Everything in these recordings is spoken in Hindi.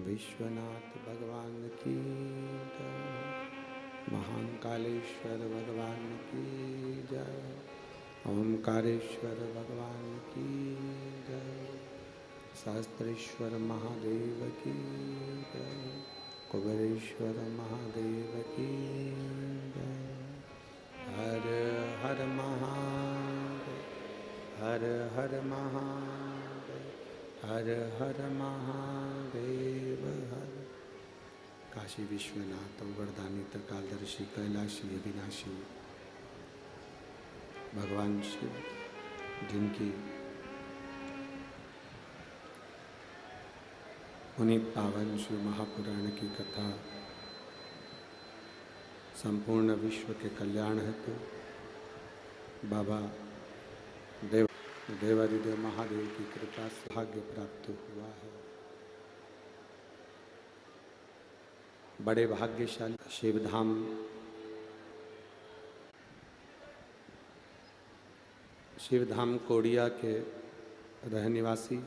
विश्वनाथ भगवान की जय। महान कालेश्वर भगवान की जय। ओमकारेश्वर भगवान की जय। सहस्त्रेश्वर महादेव की जय। कुबेरेश्वर महादेव की जय। हर हर महादेव, हर हर महादेव, हर हर महादेव हर। काशी विश्वनाथ वरदानी त्रिकालदर्शी कैलाशी अविनाशी भगवान शिव, जिनकी पुनीत पावन शिव महापुराण की कथा संपूर्ण विश्व के कल्याण हेतु बाबा देवादिदेव महादेव की कृपा से भाग्य प्राप्त हुआ है। बड़े भाग्यशाली शिवधाम कोड़िया के रहनिवासी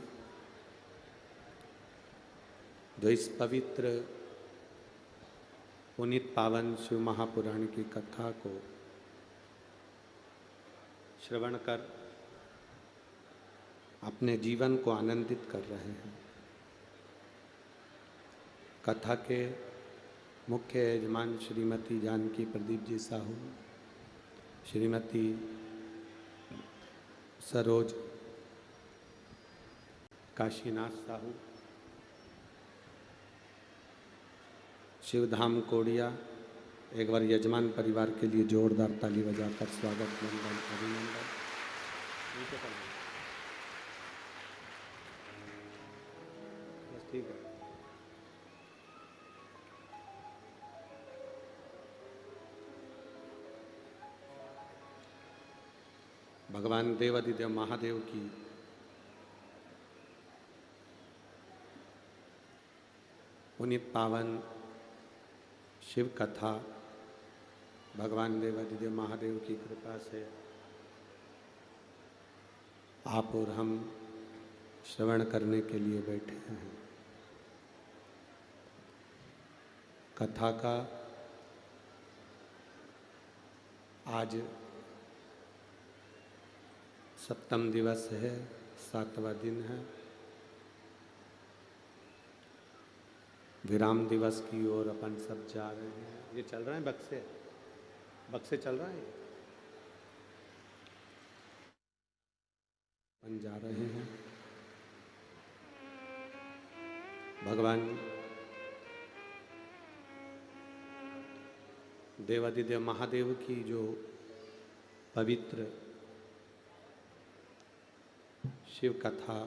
जो इस पवित्र पुनीत पावन शिव महापुराण की कथा को श्रवण कर अपने जीवन को आनंदित कर रहे हैं। कथा के मुख्य यजमान श्रीमती जानकी प्रदीप जी साहू, श्रीमती सरोज काशीनाथ साहू, शिवधाम कोड़िया। एक बार यजमान परिवार के लिए जोरदार ताली बजाकर स्वागत मंडल अभिनंदन। ठीक है। भगवान देवादिदेव महादेव की पुनीत पावन शिव कथा भगवान देवादिदेव महादेव की कृपा से आप और हम श्रवण करने के लिए बैठे हैं। कथा का आज 7वां दिवस है, 7वां दिन है। विराम दिवस की ओर अपन सब जा रहे हैं। ये चल रहा है बक्से चल रहा है। अपन जा रहे हैं भगवान देवादिदेव महादेव की जो पवित्र शिव कथा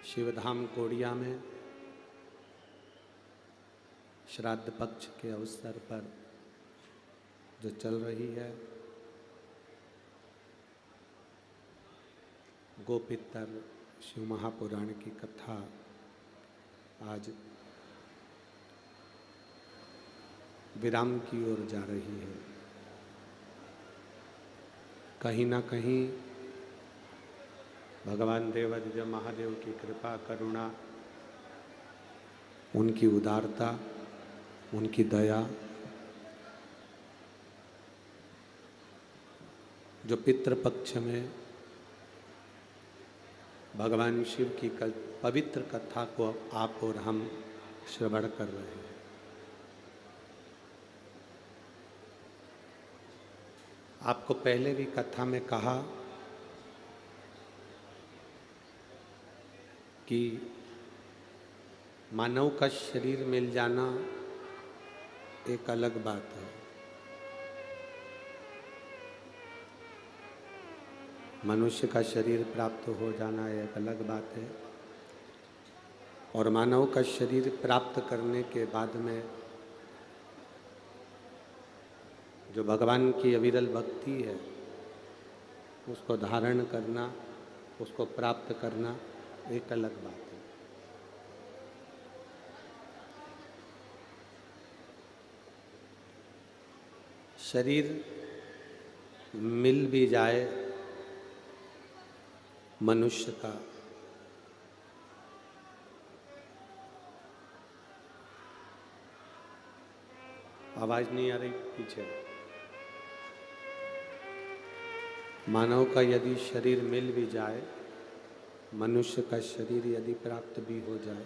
शिवधाम कोड़िया में श्राद्ध पक्ष के अवसर पर जो चल रही है, गोपितर शिव महापुराण की कथा आज विराम की ओर जा रही है। कहीं ना कहीं भगवान देवादिदेव महादेव की कृपा करुणा, उनकी उदारता, उनकी दया, जो पितृपक्ष में भगवान शिव की पवित्र कथा को आप और हम श्रवण कर रहे हैं। आपको पहले भी कथा में कहा कि मानव का शरीर मिल जाना एक अलग बात है। मनुष्य का शरीर प्राप्त हो जाना एक अलग बात है, और मानव का शरीर प्राप्त करने के बाद में जो भगवान की अविरल भक्ति है उसको धारण करना, उसको प्राप्त करना एक अलग बात है। शरीर मिल भी जाए मनुष्य का, आवाज नहीं आ रही पीछे। मानव का यदि शरीर मिल भी जाए, मनुष्य का शरीर यदि प्राप्त भी हो जाए,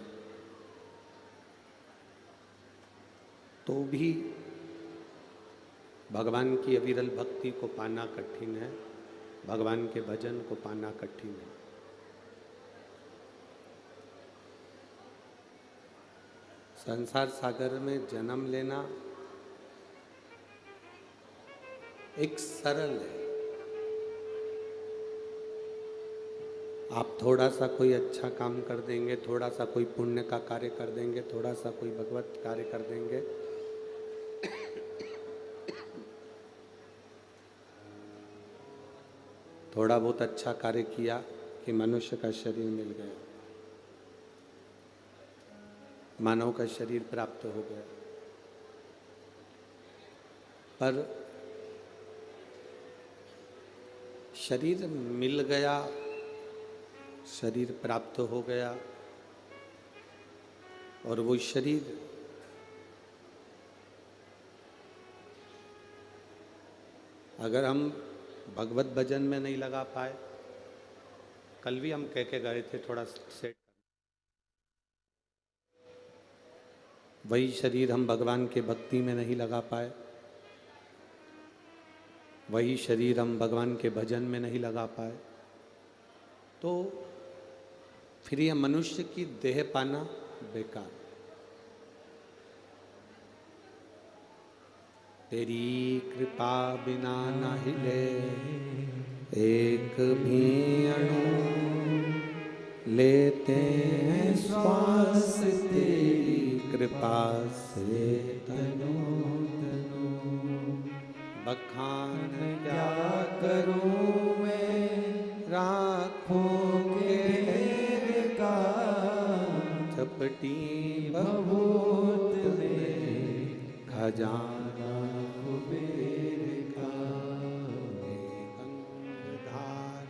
तो भी भगवान की अविरल भक्ति को पाना कठिन है, भगवान के भजन को पाना कठिन है। संसार सागर में जन्म लेना एक सरल है। आप थोड़ा सा कोई अच्छा काम कर देंगे, थोड़ा सा कोई पुण्य का कार्य कर देंगे, थोड़ा सा कोई भगवत कार्य कर देंगे, थोड़ा बहुत अच्छा कार्य किया कि मनुष्य का शरीर मिल गया, मानव का शरीर प्राप्त हो गया। पर शरीर मिल गया, शरीर प्राप्त हो गया, और वो शरीर अगर हम भगवत भजन में नहीं लगा पाए, कल भी हम कह के गए थे थोड़ा सेट, वही शरीर हम भगवान के भक्ति में नहीं लगा पाए, वही शरीर हम भगवान के भजन में नहीं लगा पाए, तो फिर यह मनुष्य की देह पाना बेकार। तेरी कृपा बिना न हिले एक भी अणु, लेते हैं श्वास तेरी कृपा से तनो तनो। बखान क्या करूं मैं राखोगे का, चपटी भभूत में खजाना कुबेर का। गंगाधार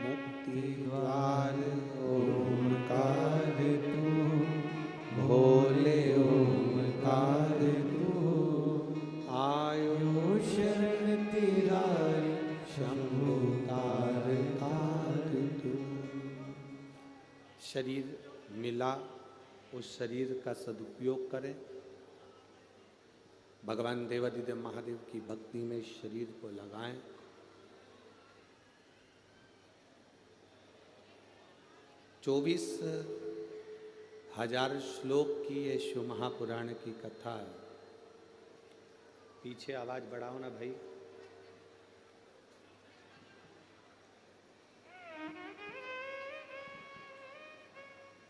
मुक्ति द्वार ओमकार तू, भोले ओमकार तू। आयो शरण तेरा शंभु तार तार तू। शरीर मिला, उस शरीर का सदुपयोग करें, भगवान देवादिदेव महादेव की भक्ति में शरीर को लगाएं। चौबीस हजार श्लोक की ये शिव महापुराण की कथा है। पीछे आवाज बढ़ाओ ना भाई।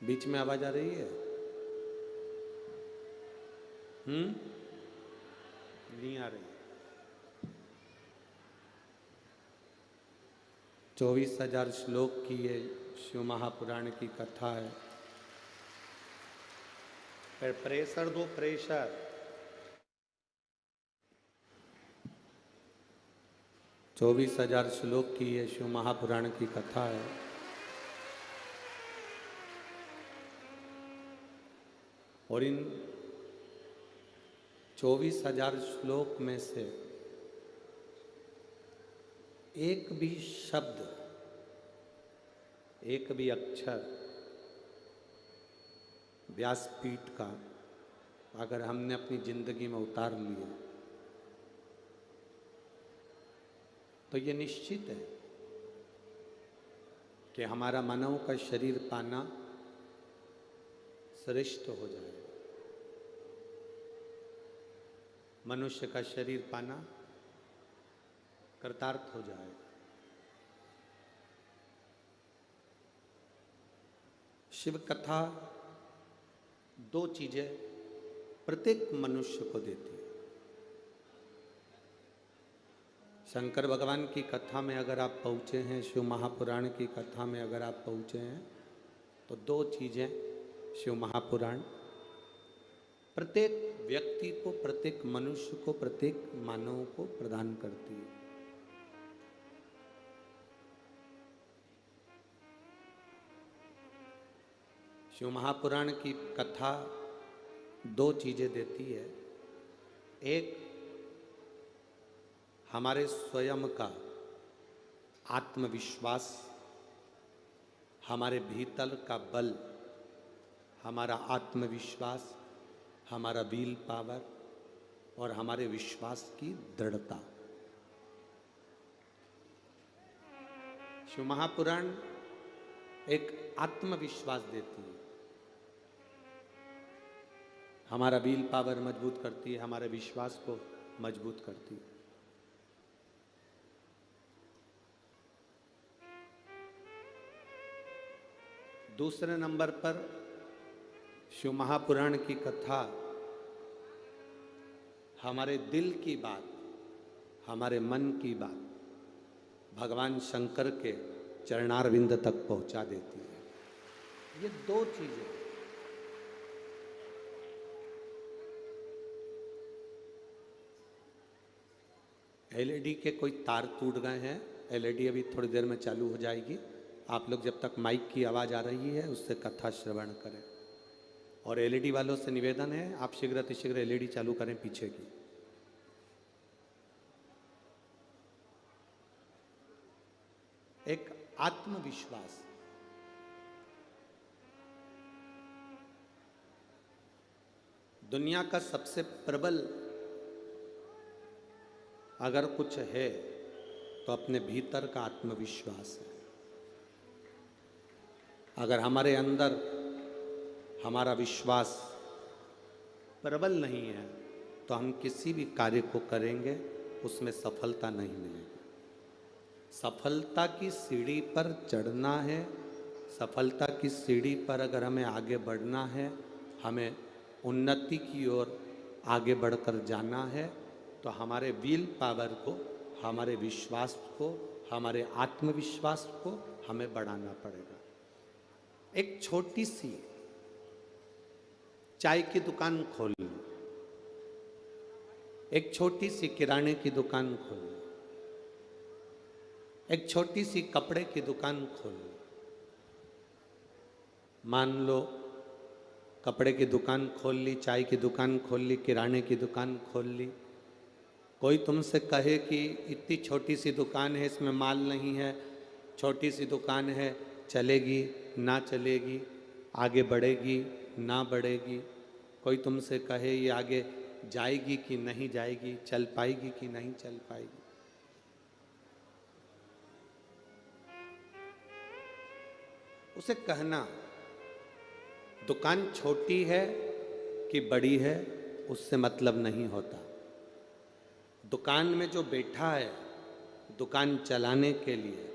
बीच में आवाज आ रही है? नहीं आ रही। 24,000 श्लोक की ये शिव महापुराण की कथा है। पर प्रेशर दो, प्रेशर। 24,000 श्लोक की ये शिव महापुराण की कथा है। और इन 24,000 श्लोक में से एक भी शब्द, एक भी अक्षर व्यासपीठ का अगर हमने अपनी जिंदगी में उतार लिया तो ये निश्चित है कि हमारा मानव का शरीर पाना श्रेष्ठ हो जाएगा। मनुष्य का शरीर पाना कृतार्थ हो जाएगा। शिव कथा दो चीजें प्रत्येक मनुष्य को देती है। शंकर भगवान की कथा में अगर आप पहुँचे हैं, शिव महापुराण की कथा में अगर आप पहुँचे हैं, तो दो चीज़ें शिव महापुराण प्रत्येक व्यक्ति को, प्रत्येक मनुष्य को, प्रत्येक मानव को प्रदान करती है। शिव महापुराण की कथा दो चीज़ें देती है। एक, हमारे स्वयं का आत्मविश्वास, हमारे भीतर का बल, हमारा आत्मविश्वास, हमारा विल पावर और हमारे विश्वास की दृढ़ता। शिव महापुराण एक आत्मविश्वास देती है। हमारा विल पावर मजबूत करती है, हमारे विश्वास को मजबूत करती है। दूसरे नंबर पर शिव महापुराण की कथा हमारे दिल की बात, हमारे मन की बात भगवान शंकर के चरणारविंद तक पहुंचा देती है। ये दो चीजें एलईडी के कोई तार टूट गए हैं। एलईडी अभी थोड़ी देर में चालू हो जाएगी। आप लोग जब तक माइक की आवाज़ आ रही है उससे कथा श्रवण करें। और एलईडी वालों से निवेदन है, आप शीघ्र एलईडी चालू करें पीछे की। एक आत्मविश्वास, दुनिया का सबसे प्रबल अगर कुछ है तो अपने भीतर का आत्मविश्वास है। अगर हमारे अंदर हमारा विश्वास प्रबल नहीं है तो हम किसी भी कार्य को करेंगे उसमें सफलता नहीं मिलेगी। सफलता की सीढ़ी पर चढ़ना है, सफलता की सीढ़ी पर अगर हमें आगे बढ़ना है, हमें उन्नति की ओर आगे बढ़कर जाना है, तो हमारे विल पावर को, हमारे विश्वास को, हमारे आत्मविश्वास को हमें बढ़ाना पड़ेगा। एक छोटी सी चाय की दुकान खोल लो, एक छोटी सी किराने की दुकान खोल लो, एक छोटी सी कपड़े की दुकान खोल लो। मान लो कपड़े की दुकान खोल ली, चाय की दुकान खोल ली, किराने की दुकान खोल ली। कोई तुमसे कहे कि इतनी छोटी सी दुकान है, इसमें माल नहीं है, छोटी सी दुकान है, चलेगी ना चलेगी, आगे बढ़ेगी ना बढ़ेगी। कोई तुमसे कहे ये आगे जाएगी कि नहीं जाएगी, चल पाएगी कि नहीं चल पाएगी। उसे कहना दुकान छोटी है कि बड़ी है उससे मतलब नहीं होता। दुकान में जो बैठा है दुकान चलाने के लिए,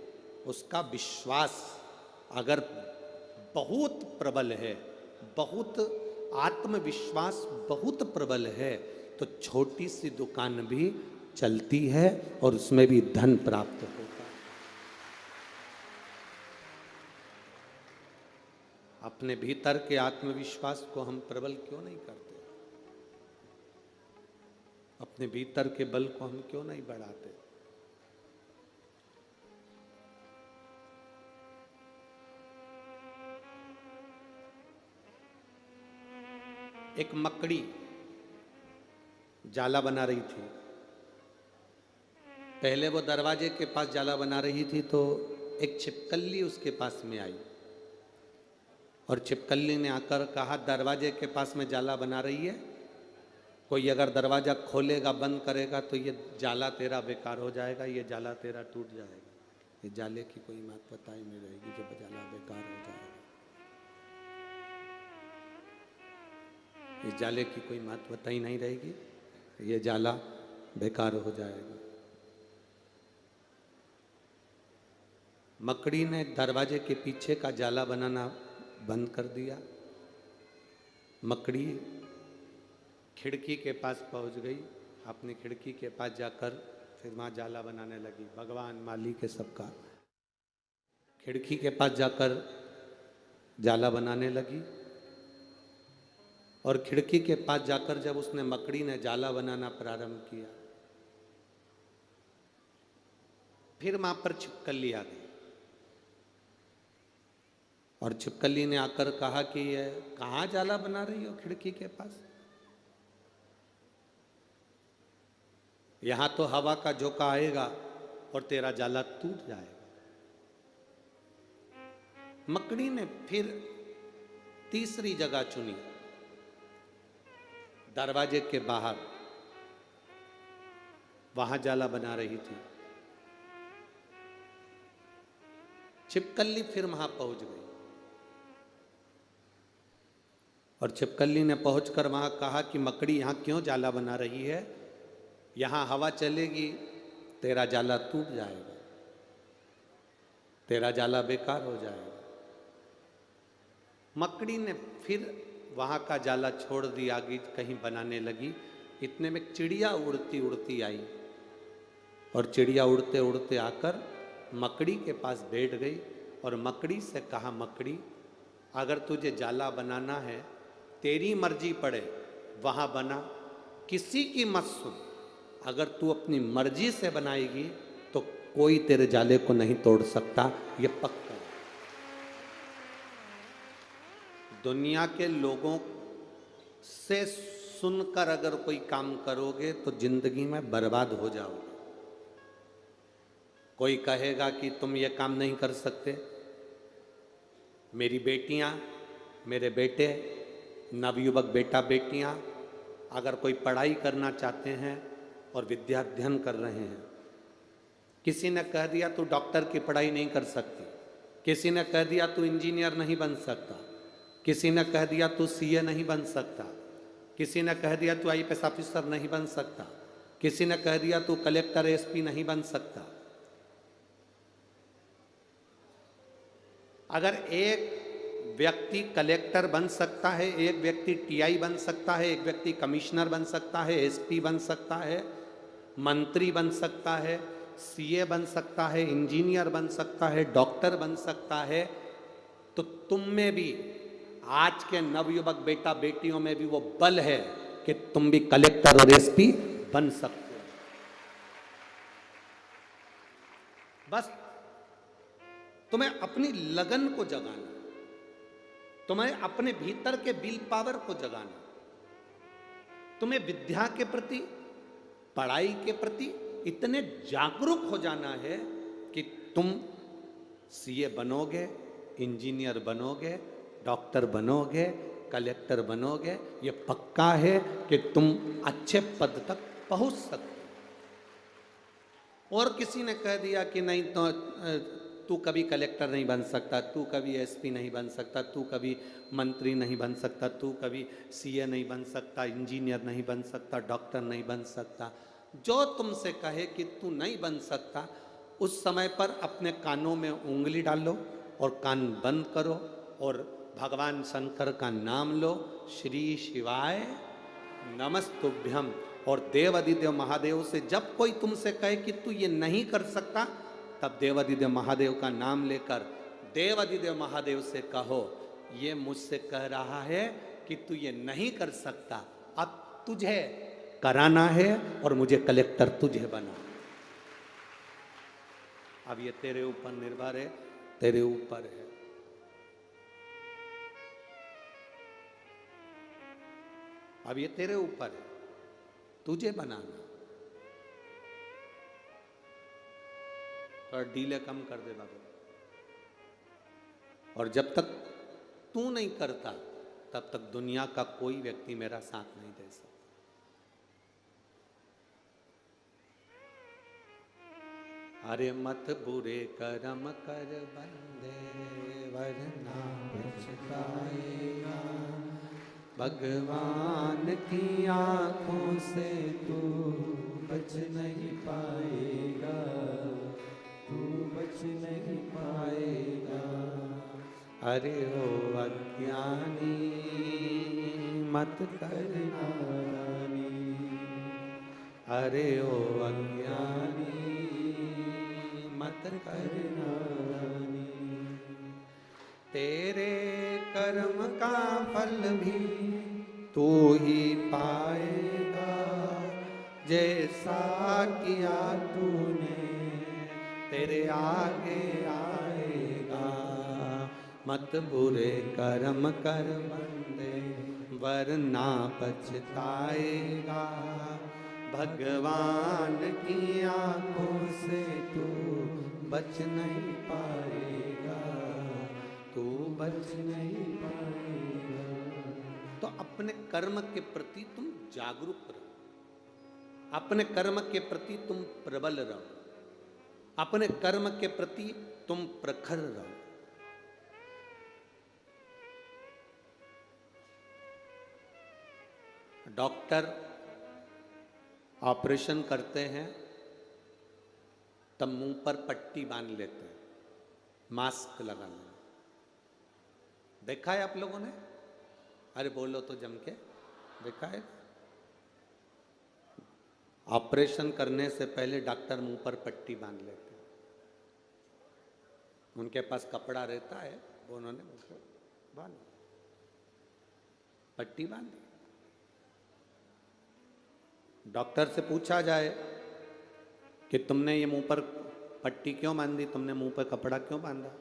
उसका विश्वास अगर बहुत प्रबल है, बहुत आत्मविश्वास बहुत प्रबल है, तो छोटी सी दुकान भी चलती है और उसमें भी धन प्राप्त होता है। अपने भीतर के आत्मविश्वास को हम प्रबल क्यों नहीं करते? अपने भीतर के बल को हम क्यों नहीं बढ़ाते? एक मकड़ी जाला बना रही थी। पहले वो दरवाजे के पास जाला बना रही थी तो एक छिपकली उसके पास में आई और छिपकली ने आकर कहा, दरवाजे के पास में जाला बना रही है, कोई अगर दरवाजा खोलेगा बंद करेगा तो ये जाला तेरा बेकार हो जाएगा, ये जाला तेरा टूट जाएगा। ये जाले की कोई महत्वता ही नहीं रहेगी जब जाला बेकार हो जाएगा। इस जाले की कोई महत्वता ही नहीं रहेगी, ये जाला बेकार हो जाएगा। मकड़ी ने दरवाजे के पीछे का जाला बनाना बंद कर दिया। मकड़ी खिड़की के पास पहुंच गई, अपनी खिड़की के पास जाकर फिर वहाँ जाला बनाने लगी। भगवान मालिक है सबका। खिड़की के पास जाकर जाला बनाने लगी और खिड़की के पास जाकर जब उसने मकड़ी ने जाला बनाना प्रारंभ किया, फिर वहां पर छिपकली आ गई और छिपकली ने आकर कहा कि ये कहाँ जाला बना रही हो खिड़की के पास? यहां तो हवा का झोंका आएगा और तेरा जाला टूट जाएगा। मकड़ी ने फिर तीसरी जगह चुनी, दरवाजे के बाहर, वहां जाला बना रही थी। छिपकली फिर वहां पहुंच गई और छिपकली ने पहुंचकर वहां कहा कि मकड़ी यहां क्यों जाला बना रही है? यहां हवा चलेगी तेरा जाला टूट जाएगा, तेरा जाला बेकार हो जाएगा। मकड़ी ने फिर वहां का जाला छोड़ दिया, आगे कहीं बनाने लगी। इतने में चिड़िया उड़ती उड़ती आई और चिड़िया उड़ते उड़ते आकर मकड़ी के पास बैठ गई और मकड़ी से कहा, मकड़ी अगर तुझे जाला बनाना है, तेरी मर्जी पड़े वहां बना, किसी की मत सुन। अगर तू अपनी मर्जी से बनाएगी तो कोई तेरे जाले को नहीं तोड़ सकता, ये पक्का। दुनिया के लोगों से सुनकर अगर कोई काम करोगे तो जिंदगी में बर्बाद हो जाओगे। कोई कहेगा कि तुम ये काम नहीं कर सकते। मेरी बेटियां, मेरे बेटे, नवयुवक बेटा बेटियां अगर कोई पढ़ाई करना चाहते हैं और विद्या अध्ययन कर रहे हैं, किसी ने कह दिया तू डॉक्टर की पढ़ाई नहीं कर सकती, किसी ने कह दिया तू इंजीनियर नहीं बन सकता, किसी ने कह दिया तू सीए नहीं बन सकता, किसी ने कह दिया तू आईपीएस ऑफिसर नहीं बन सकता, किसी ने कह दिया तू कलेक्टर एसपी नहीं बन सकता। अगर एक व्यक्ति कलेक्टर बन सकता है, एक व्यक्ति टीआई बन सकता है, एक व्यक्ति कमिश्नर बन सकता है, एसपी बन सकता है, मंत्री बन सकता है, सीए बन सकता है, इंजीनियर बन सकता है, डॉक्टर बन सकता है, तो तुम में भी, आज के नवयुवक बेटा बेटियों में भी वो बल है कि तुम भी कलेक्टर और एसपी बन सकते हो। बस तुम्हें अपनी लगन को जगाना, तुम्हें अपने भीतर के विल पावर को जगाना, तुम्हें विद्या के प्रति, पढ़ाई के प्रति इतने जागरूक हो जाना है कि तुम सीए बनोगे, इंजीनियर बनोगे, डॉक्टर बनोगे, कलेक्टर बनोगे। ये पक्का है कि तुम अच्छे पद तक पहुंच सकते। और किसी ने कह दिया कि नहीं तो तू कभी कलेक्टर नहीं बन सकता, तू कभी एसपी नहीं बन सकता, तू कभी मंत्री नहीं बन सकता, तू कभी सीए नहीं बन सकता, इंजीनियर नहीं बन सकता, डॉक्टर नहीं बन सकता। जो तुमसे कहे कि तू नहीं बन सकता, उस समय पर अपने कानों में उंगली डालो और कान बंद करो और भगवान शंकर का नाम लो, श्री शिवाय नमस्तुभ्यम। और देवादिदेव महादेव से जब कोई तुमसे कहे कि तू ये नहीं कर सकता, तब देवादिदेव महादेव का नाम लेकर देवादिदेव महादेव से कहो, ये मुझसे कह रहा है कि तू ये नहीं कर सकता, अब तुझे कराना है और मुझे कलेक्टर तुझे बना। अब ये तेरे ऊपर निर्भर है, तेरे ऊपर है। अब ये तेरे ऊपर है, तुझे बनाना। और डीले कम कर दे बाबू। और जब तक तू नहीं करता, तब तक दुनिया का कोई व्यक्ति मेरा साथ नहीं दे सकता। अरे मत बुरे कर्म कर बंदे, वरना पछताएगा। भगवान की आंखों से तू बच नहीं पाएगा, तू बच नहीं पाएगा। अरे ओ अज्ञानी मत करना नादानी, अरे ओ अज्ञानी मत करना नादानी। तेरे कर्म का फल भी तू ही पाएगा, जैसा किया तूने तेरे आगे आएगा। मत बुरे कर्म कर बंदे, वरना पछताएगा। भगवान की आंखों से तू बच नहीं पाएगा, तू बच नहीं पाएगा। तो अपने कर्म के प्रति तुम जागरूक रहो, अपने कर्म के प्रति तुम प्रबल रहो, अपने कर्म के प्रति तुम प्रखर रहो। डॉक्टर ऑपरेशन करते हैं तब मुंह पर पट्टी बांध लेते हैं, मास्क लगाना। देखा है आप लोगों ने? अरे बोलो तो जम के, देखा है? ऑपरेशन करने से पहले डॉक्टर मुंह पर पट्टी बांध लेते हैं। उनके पास कपड़ा रहता है, वो उन्होंने बांध पट्टी बांधी। डॉक्टर से पूछा जाए कि तुमने ये मुंह पर पट्टी क्यों बांधी, तुमने मुंह पर कपड़ा क्यों बांधा?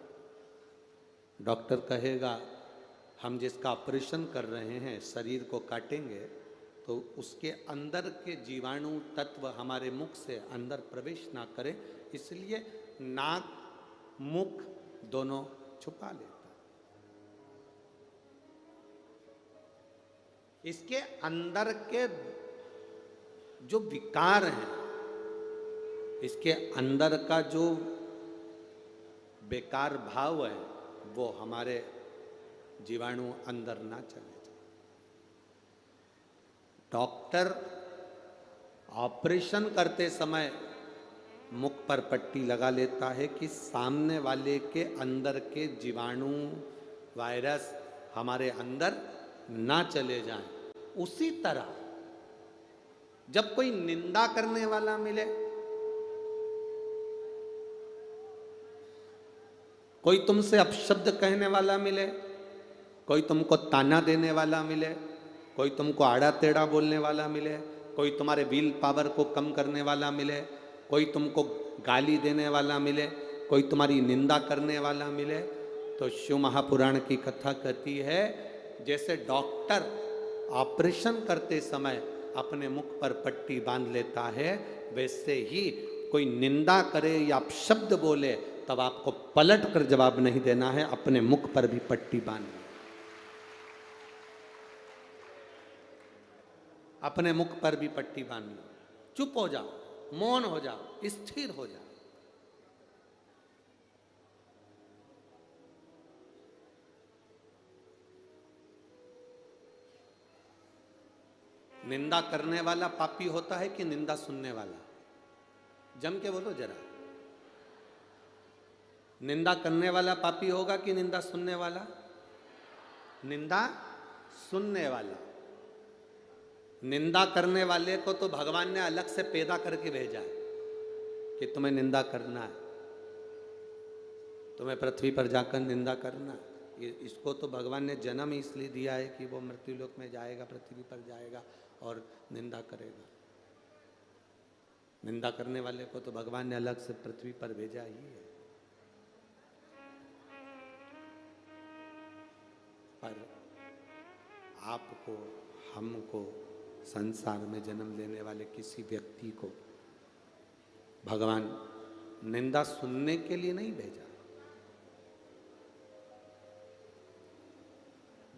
डॉक्टर कहेगा हम जिसका ऑपरेशन कर रहे हैं शरीर को काटेंगे तो उसके अंदर के जीवाणु तत्व हमारे मुख से अंदर प्रवेश ना करें, इसलिए नाक मुख दोनों छुपा लेता। इसके अंदर के जो विकार हैं, इसके अंदर का जो बेकार भाव है, वो हमारे जीवाणु अंदर ना चले जाए। डॉक्टर ऑपरेशन करते समय मुख पर पट्टी लगा लेता है कि सामने वाले के अंदर के जीवाणु वायरस हमारे अंदर ना चले जाएं। उसी तरह जब कोई निंदा करने वाला मिले, कोई तुमसे अपशब्द कहने वाला मिले, कोई तुमको ताना देने वाला मिले, कोई तुमको आड़ा टेढ़ा बोलने वाला मिले, कोई तुम्हारे विल पावर को कम करने वाला मिले, कोई तुमको गाली देने वाला मिले, कोई तुम्हारी निंदा करने वाला मिले, तो शिव महापुराण की कथा कहती है जैसे डॉक्टर ऑपरेशन करते समय अपने मुख पर पट्टी बांध लेता है, वैसे ही कोई निंदा करे या अपशब्द बोले तब आपको पलट कर जवाब नहीं देना है, अपने मुख पर भी पट्टी बांध, अपने मुख पर भी पट्टी बांध लो। चुप हो जाओ, मौन हो जाओ, स्थिर हो जाओ। निंदा करने वाला पापी होता है कि निंदा सुनने वाला? जम के बोलो जरा। निंदा करने वाला पापी होगा कि निंदा सुनने वाला? निंदा सुनने वाला। निंदा करने वाले को तो भगवान ने अलग से पैदा करके भेजा है कि तुम्हें निंदा करना है, तुम्हें पृथ्वी पर जाकर निंदा करना है। इसको तो भगवान ने जन्म ही इसलिए दिया है कि वो मृत्युलोक में जाएगा, पृथ्वी पर जाएगा और निंदा करेगा। निंदा करने वाले को तो भगवान ने अलग से पृथ्वी पर भेजा ही है। पर आपको, हमको, संसार में जन्म लेने वाले किसी व्यक्ति को भगवान निंदा सुनने के लिए नहीं भेजा।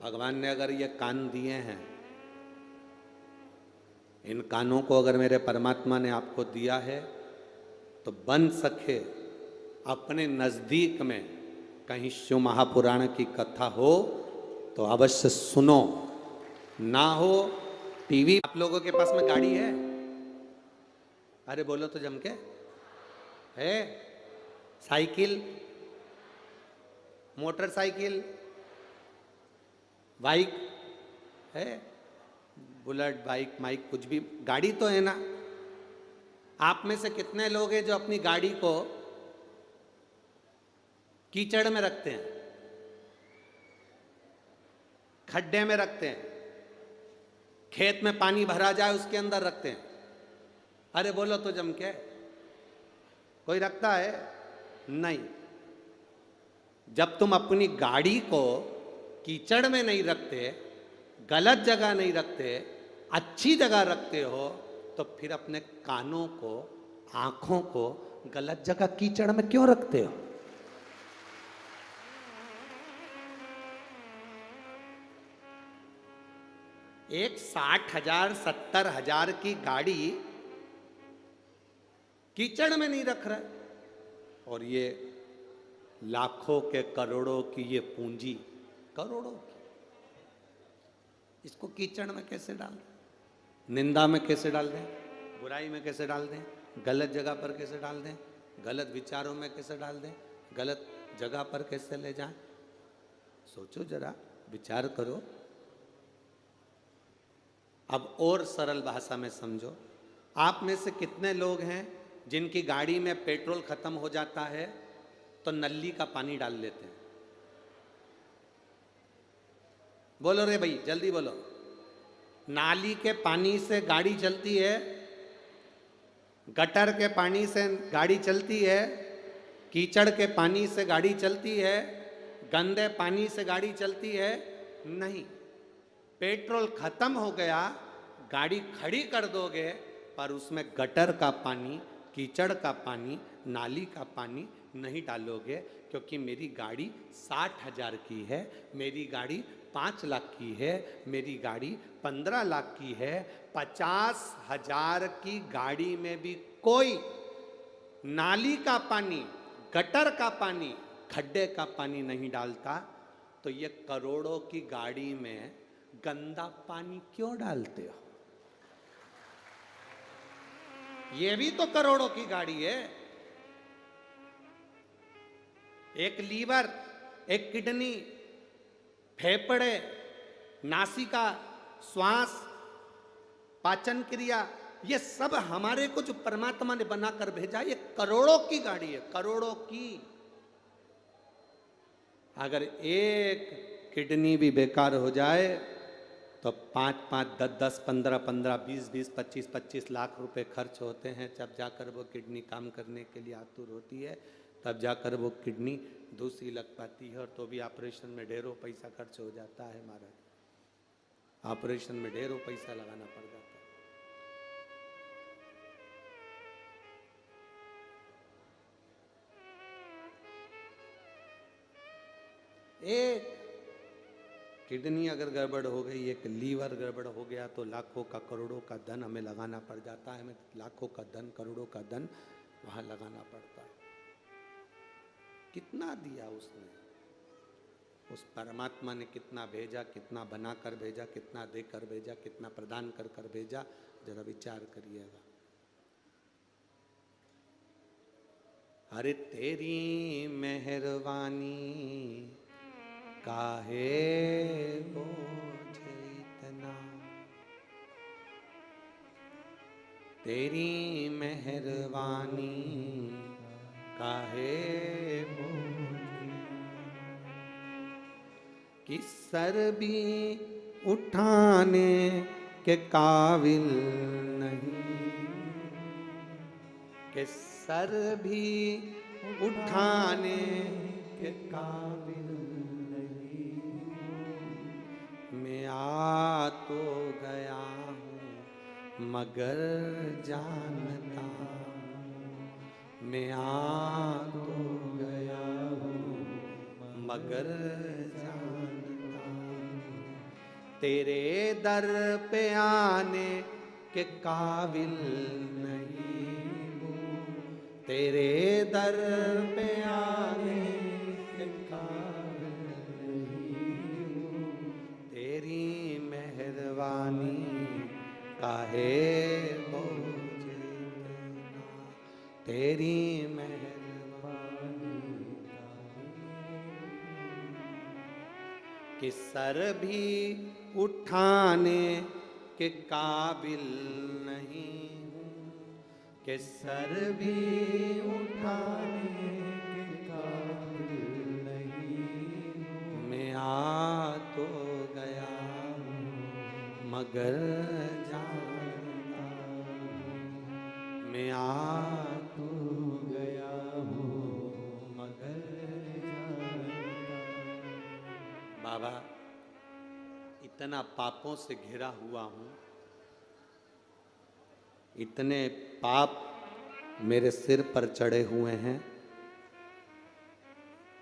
भगवान ने अगर ये कान दिए हैं, इन कानों को अगर मेरे परमात्मा ने आपको दिया है, तो बन सके अपने नजदीक में कहीं शिव महापुराण की कथा हो तो अवश्य सुनो, ना हो टीवी। आप लोगों के पास में गाड़ी है? अरे बोलो तो जम के। है? साइकिल, मोटरसाइकिल, बाइक है? बुलेट, बाइक, माइक, कुछ भी गाड़ी तो है ना। आप में से कितने लोग हैं जो अपनी गाड़ी को कीचड़ में रखते हैं, खड्डे में रखते हैं, खेत में पानी भरा जाए उसके अंदर रखते हैं? अरे बोलो तो जम के। कोई रखता है? नहीं। जब तुम अपनी गाड़ी को कीचड़ में नहीं रखते, गलत जगह नहीं रखते, अच्छी जगह रखते हो, तो फिर अपने कानों को, आंखों को गलत जगह कीचड़ में क्यों रखते हो? एक 60,000 70,000 की गाड़ी कीचड़ में नहीं रख रहा है, और ये लाखों के करोड़ों की ये पूंजी, करोड़ों की, इसको कीचड़ में कैसे डाल दें? निंदा में कैसे डाल दें? बुराई में कैसे डाल दें? गलत जगह पर कैसे डाल दें? गलत विचारों में कैसे डाल दें? गलत जगह पर कैसे ले जाएं? सोचो जरा, विचार करो। अब और सरल भाषा में समझो। आप में से कितने लोग हैं जिनकी गाड़ी में पेट्रोल खत्म हो जाता है तो नली का पानी डाल लेते हैं? बोलो रे भाई, जल्दी बोलो। नाली के पानी से गाड़ी चलती है, गटर के पानी से गाड़ी चलती है, कीचड़ के पानी से गाड़ी चलती है, गंदे पानी से गाड़ी चलती है? नहीं। पेट्रोल खत्म हो गया, गाड़ी खड़ी कर दोगे, पर उसमें गटर का पानी, कीचड़ का पानी, नाली का पानी नहीं डालोगे, क्योंकि मेरी गाड़ी 60,000 की है, मेरी गाड़ी 5 लाख की है, मेरी गाड़ी 15 लाख की है। 50,000 की गाड़ी में भी कोई नाली का पानी, गटर का पानी, खड्डे का पानी नहीं डालता, तो ये करोड़ों की गाड़ी में गंदा पानी क्यों डालते हो? ये भी तो करोड़ों की गाड़ी है। एक लीवर, एक किडनी, फेफड़े, नासिका, श्वास, पाचन क्रिया, ये सब हमारे को जो परमात्मा ने बनाकर भेजा, ये करोड़ों की गाड़ी है, करोड़ों की। अगर एक किडनी भी बेकार हो जाए तो 5-5, 10-10, 15-15, 20-20, 25-25 लाख रुपए खर्च होते हैं। जब जाकर वो किडनी काम करने के लिए आतुर होती है, तब जाकर वो किडनी दूसरी लग पाती है, और तो भी ऑपरेशन में ढेरों पैसा खर्च हो जाता है महाराज। ऑपरेशन में ढेरों पैसा लगाना पड़ जाता है। एक किडनी अगर गड़बड़ हो गई, एक लीवर गड़बड़ हो गया, तो लाखों का, करोड़ों का धन हमें लगाना पड़ जाता है। हमें लाखों का धन, करोड़ों का धन वहां लगाना पड़ता है। कितना दिया उसने, उस परमात्मा ने कितना भेजा, कितना बनाकर भेजा, कितना देकर भेजा, कितना प्रदान कर कर भेजा, जरा विचार करिएगा। अरे तेरी मेहरबानी काहे बोझ इतना, तेरी मेहरबानी काहे बोझ, कि सर भी उठाने के काबिल नहीं, कि सर भी उठाने के काबिल नहीं, मैं आ तो गया हूँ मगर जानता, मैं आ तो गया हूँ मगर जानता, तेरे दर पे आने के काबिल नहीं हूँ, तेरे दर पे आने के काबिल नहीं हूँ, तेरी मेहरबानी काहे बोझ देना, तेरी मेहरबानी कि सर भी उठाने के काबिल नहीं हूँ, कि सर भी उठाने के काबिल नहीं हूँ, मैं आ तो गया हूँ मगर जानता हूँ, मैं आ तो गया हूँ मगर जानता हूँ। बाबा, इतना पापों से घिरा हुआ हूँ, इतने पाप मेरे सिर पर चढ़े हुए हैं,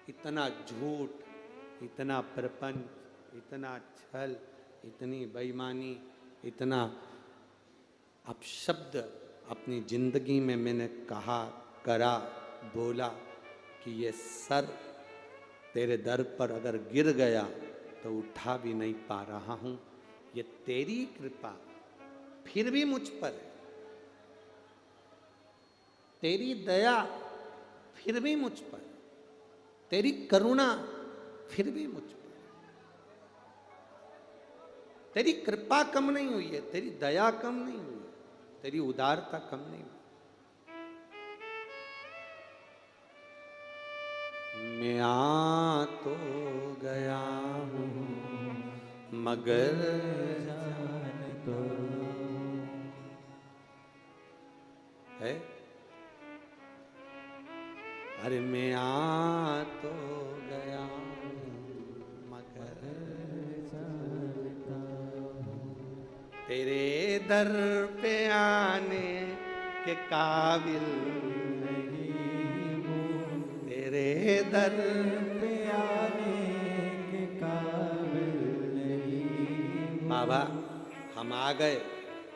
इतना झूठ, इतना प्रपंच, इतना छल, इतनी बेईमानी, इतना अपशब्द अपनी जिंदगी में मैंने कहा, करा, बोला कि ये सर तेरे दर पर अगर गिर गया तो उठा भी नहीं पा रहा हूँ। ये तेरी कृपा फिर भी मुझ पर है, तेरी दया फिर भी मुझ पर, तेरी करुणा फिर भी मुझ पर, तेरी कृपा कम नहीं हुई है, तेरी दया कम नहीं हुई है, तेरी उदारता कम नहीं हुई। मैं आ तो गया हूँ मगर जान तो है, अरे मैं आ तो गया मगर जानता हूँ, तेरे दर पे आने के काबिल नहीं हूँ, तेरे दर पे आने के काबिल नहीं। बाबा, हम आ गए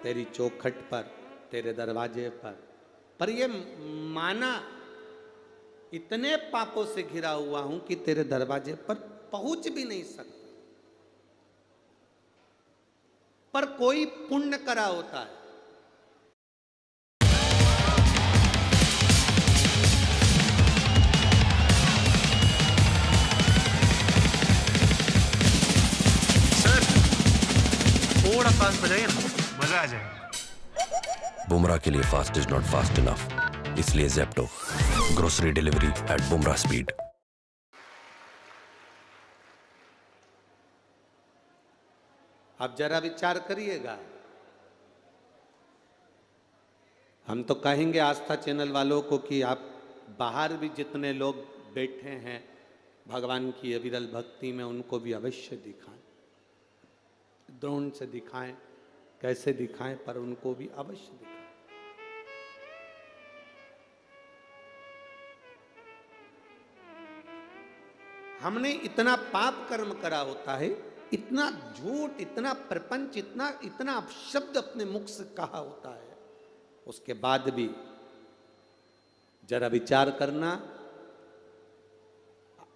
तेरी चौखट पर, तेरे दरवाजे पर ये माना इतने पापों से घिरा हुआ हूं कि तेरे दरवाजे पर पहुंच भी नहीं सकता, पर कोई पुण्य करा होता है। सर थोड़ा फास्ट बजाइए ना, मजा आ जाएगा। बुमराह के लिए fast is not fast enough, इसलिए Zepto grocery delivery at Bumrah speed. आप जरा विचार करिएगा, हम तो कहेंगे आस्था चैनल वालों को कि आप बाहर भी जितने लोग बैठे हैं भगवान की अविरल भक्ति में, उनको भी अवश्य दिखाएं, द्रोण से दिखाएं, कैसे दिखाएं, पर उनको भी अवश्य दिखाएं। हमने इतना पाप कर्म करा होता है, इतना झूठ, इतना प्रपंच, इतना अपशब्द अपने मुख से कहा होता है, उसके बाद भी जरा विचार करना,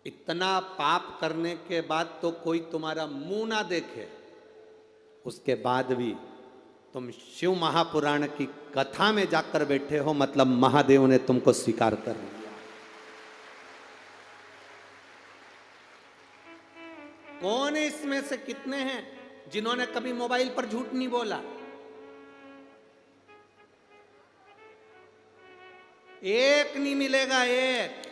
इतना पाप करने के बाद तो कोई तुम्हारा मुंह ना देखे, उसके बाद भी तुम शिव महापुराण की कथा में जाकर बैठे हो, मतलब महादेव ने तुमको स्वीकार कर लिया। कौन है इसमें से कितने हैं जिन्होंने कभी मोबाइल पर झूठ नहीं बोला? एक नहीं मिलेगा, एक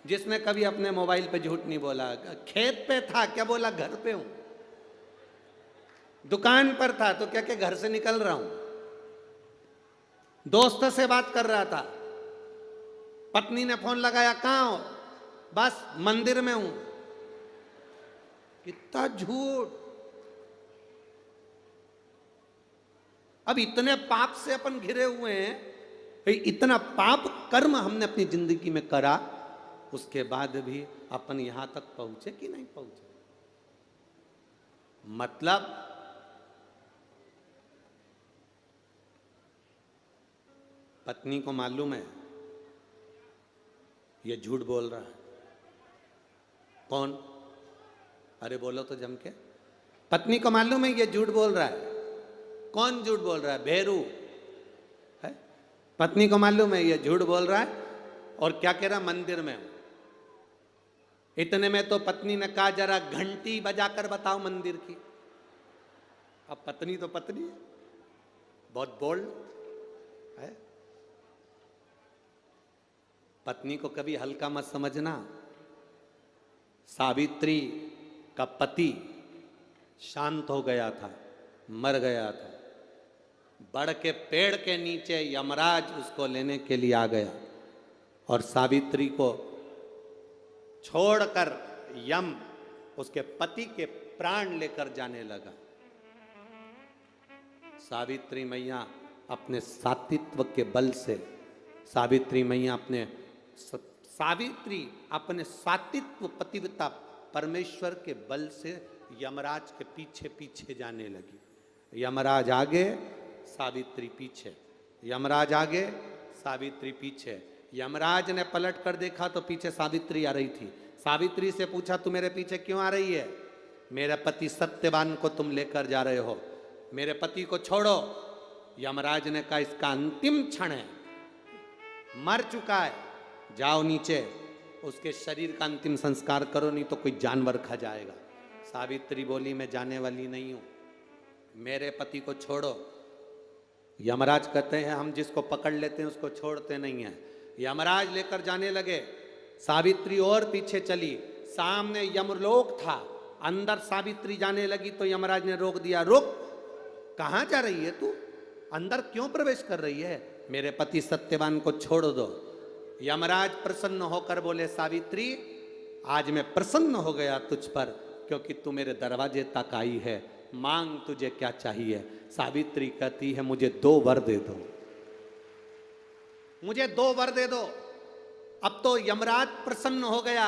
जिसने कभी अपने मोबाइल पे झूठ नहीं बोला। खेत पे था क्या बोला घर पे हूं, दुकान पर था तो क्या घर से निकल रहा हूं, दोस्त से बात कर रहा था, पत्नी ने फोन लगाया कहां हो, बस मंदिर में हूं। कितना झूठ। अब इतने पाप से अपन घिरे हुए हैं, इतना पाप कर्म हमने अपनी जिंदगी में करा, उसके बाद भी अपन यहां तक पहुंचे कि नहीं पहुंचे? मतलब पत्नी को मालूम है ये झूठ बोल रहा है। कौन? अरे बोलो तो जम के। पत्नी को मालूम है ये झूठ बोल रहा है। कौन झूठ बोल रहा है? भेरू है। पत्नी को मालूम है ये झूठ बोल रहा है और क्या कह रहा? मंदिर में। इतने में तो पत्नी ने कहा जरा घंटी बजाकर बताओ मंदिर की। अब पत्नी तो पत्नी है, बहुत बोल्ड है। पत्नी को कभी हल्का मत समझना। सावित्री का पति शांत हो गया था, मर गया था। बड़ के पेड़ के नीचे यमराज उसको लेने के लिए आ गया और सावित्री को छोड़कर यम उसके पति के प्राण लेकर जाने लगा। सावित्री मैया अपने सात्वित्व के बल से, सावित्री अपने सात्वित्व पतिव्रता परमेश्वर के बल से यमराज के पीछे पीछे जाने लगी। यमराज आगे, सावित्री पीछे। यमराज आगे, सावित्री पीछे। यमराज ने पलट कर देखा तो पीछे सावित्री आ रही थी। सावित्री से पूछा, तू मेरे पीछे क्यों आ रही है? मेरे पति सत्यवान को तुम लेकर जा रहे हो, मेरे पति को छोड़ो। यमराज ने कहा, इसका अंतिम क्षण है, मर चुका है, जाओ नीचे उसके शरीर का अंतिम संस्कार करो, नहीं तो कोई जानवर खा जाएगा। सावित्री बोली, मैं जाने वाली नहीं हूं, मेरे पति को छोड़ो। यमराज कहते हैं, हम जिसको पकड़ लेते हैं उसको छोड़ते नहीं हैं। यमराज लेकर जाने लगे। सावित्री और पीछे चली। सामने यमलोक था, अंदर सावित्री जाने लगी तो यमराज ने रोक दिया। रुक, कहां जा रही है तू? अंदर क्यों प्रवेश कर रही है? मेरे पति सत्यवान को छोड़ दो। यमराज प्रसन्न होकर बोले, सावित्री आज मैं प्रसन्न हो गया तुझ पर, क्योंकि तू मेरे दरवाजे तक आई है। मांग, तुझे क्या चाहिए? सावित्री कहती है, मुझे 2 वर दे दो, मुझे 2 वर दे दो। अब तो यमराज प्रसन्न हो गया,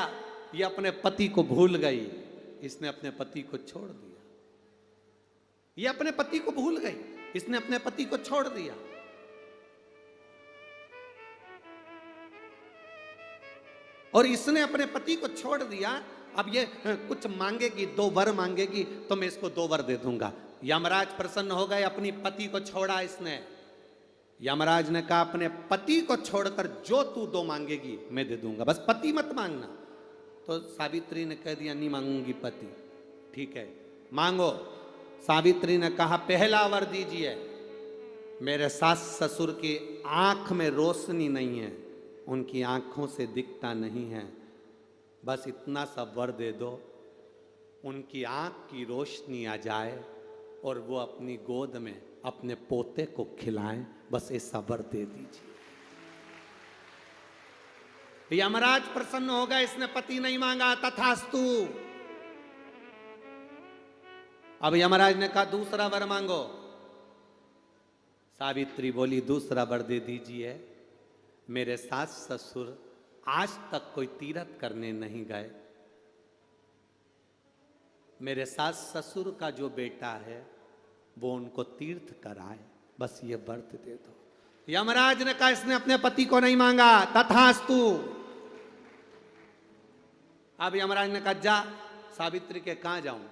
ये अपने पति को भूल गई, इसने अपने पति को छोड़ दिया। ये अपने पति को भूल गई, इसने अपने पति को छोड़ दिया। और इसने अपने पति को छोड़ दिया। अब ये कुछ मांगेगी, 2 वर मांगेगी तो मैं इसको 2 वर दे दूंगा। यमराज प्रसन्न हो गए, अपनी पति को छोड़ा इसने। यमराज ने कहा, अपने पति को छोड़कर जो तू 2 मांगेगी मैं दे दूंगा, बस पति मत मांगना। तो सावित्री ने कह दिया, नहीं मांगूंगी पति। ठीक है, मांगो। सावित्री ने कहा, पहला वर दीजिए, मेरे सास ससुर की आंख में रोशनी नहीं है, उनकी आंखों से दिखता नहीं है, बस इतना सा वर दे दो, उनकी आंख की रोशनी आ जाए और वो अपनी गोद में अपने पोते को खिलाएं, बस ऐसा वर दे दीजिए। यमराज प्रसन्न हो गया, इसने पति नहीं मांगा, तथास्तु। अब यमराज ने कहा, दूसरा वर मांगो। सावित्री बोली, दूसरा वर दे दीजिए, मेरे सास ससुर आज तक कोई तीर्थ करने नहीं गए, मेरे सास ससुर का जो बेटा है वो उनको तीर्थ कराए, बस ये व्रत दे दो। यमराज ने कहा, इसने अपने पति को नहीं मांगा, तथास्तु। अब यमराज ने कहा, जा। सावित्री के कहां जाऊं?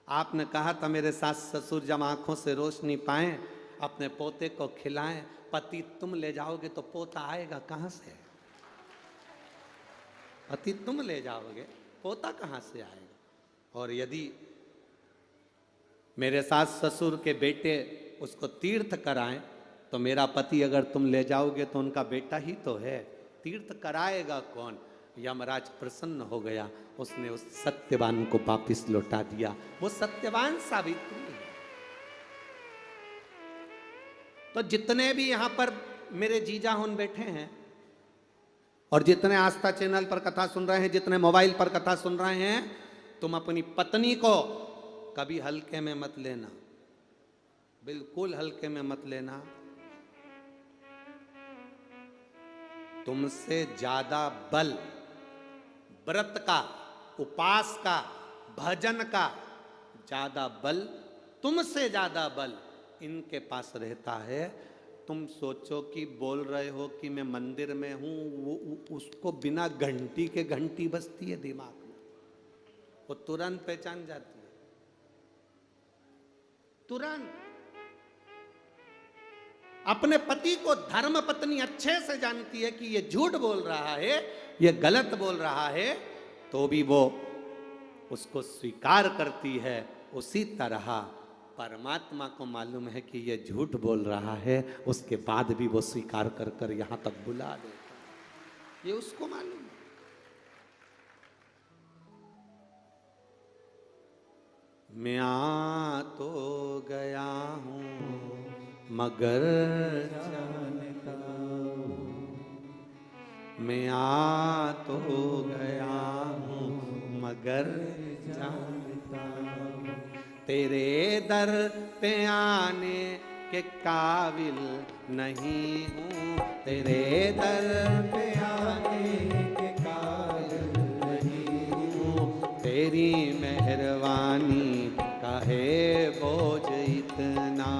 आपने कहा था मेरे सास ससुर जब आंखों से रोशनी पाएं अपने पोते को खिलाएं। पति तुम ले जाओगे तो पोता आएगा कहां से? पति तुम ले जाओगे, पोता कहां से आएगा? और यदि मेरे सास ससुर के बेटे उसको तीर्थ कराएं तो मेरा पति अगर तुम ले जाओगे तो उनका बेटा ही तो है, तीर्थ कराएगा कौन? यमराज प्रसन्न हो गया, उसने उस सत्यवान को वापिस लौटा दिया। वो सत्यवान सावित्री है। तो जितने भी यहां पर मेरे जीजा हुन बैठे हैं और जितने आस्था चैनल पर कथा सुन रहे हैं, जितने मोबाइल पर कथा सुन रहे हैं, तुम अपनी पत्नी को कभी हल्के में मत लेना, बिल्कुल हल्के में मत लेना। तुमसे ज्यादा बल व्रत का, उपास का, भजन का ज्यादा बल, तुमसे ज्यादा बल इनके पास रहता है। तुम सोचो कि बोल रहे हो कि मैं मंदिर में हूं, उसको बिना घंटी के घंटी बजती है दिमाग में, वो तुरंत पहचान जाती है, तुरंत। अपने पति को धर्म पत्नी अच्छे से जानती है कि ये झूठ बोल रहा है, ये गलत बोल रहा है, तो भी वो उसको स्वीकार करती है। उसी तरह परमात्मा को मालूम है कि ये झूठ बोल रहा है, उसके बाद भी वो स्वीकार कर कर यहां तक बुला देता है, ये उसको मालूम है। मैं आ तो गया हूं मगर जानता हूं, मैं आ तो गया हूं मगर जानता हूं, तेरे दर पे आने के काबिल नहीं हूँ, तेरे दर पे आने के काबिल नहीं हूँ, तेरी मेहरबानी का है बोझ इतना,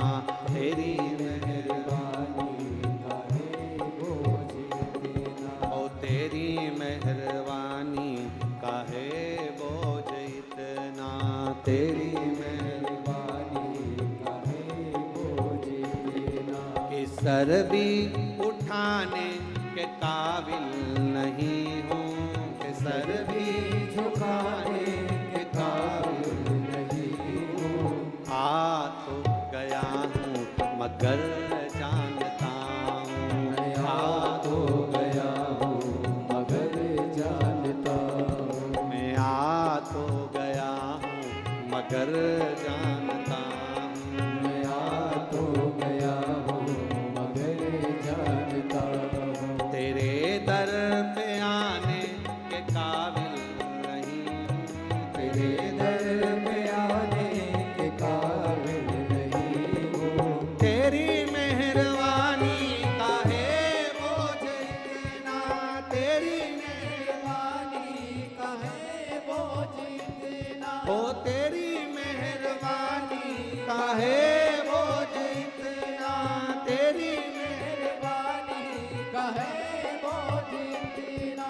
तेरी मेहरबानी का है बोझ इतना, ओ तेरी मेहरबानी का है बोझ इतना, तेरी सर भी उठाने के काबिल नहीं हूँ, कि सर भी झुकाने के काबिल नहीं हूँ, आ तो गया हूँ मगर जानता हूँ, आ तो गया हूँ मगर जानता हूँ, मैं आ तो गया हूँ मगर जानता हूँ, मैं आ तो गया हूँ तेरे दर पे आने के काबिल नहीं, तेरे दर पे आने के काबिल नहीं हूँ, तेरी मेहरबानी का है बोझ इतना, तेरी मेहरबानी का है बोझ इतना, ओ तेरी मेहरबानी का है बोझ इतना, तेरी मेहरबानी का है बोझ इतना।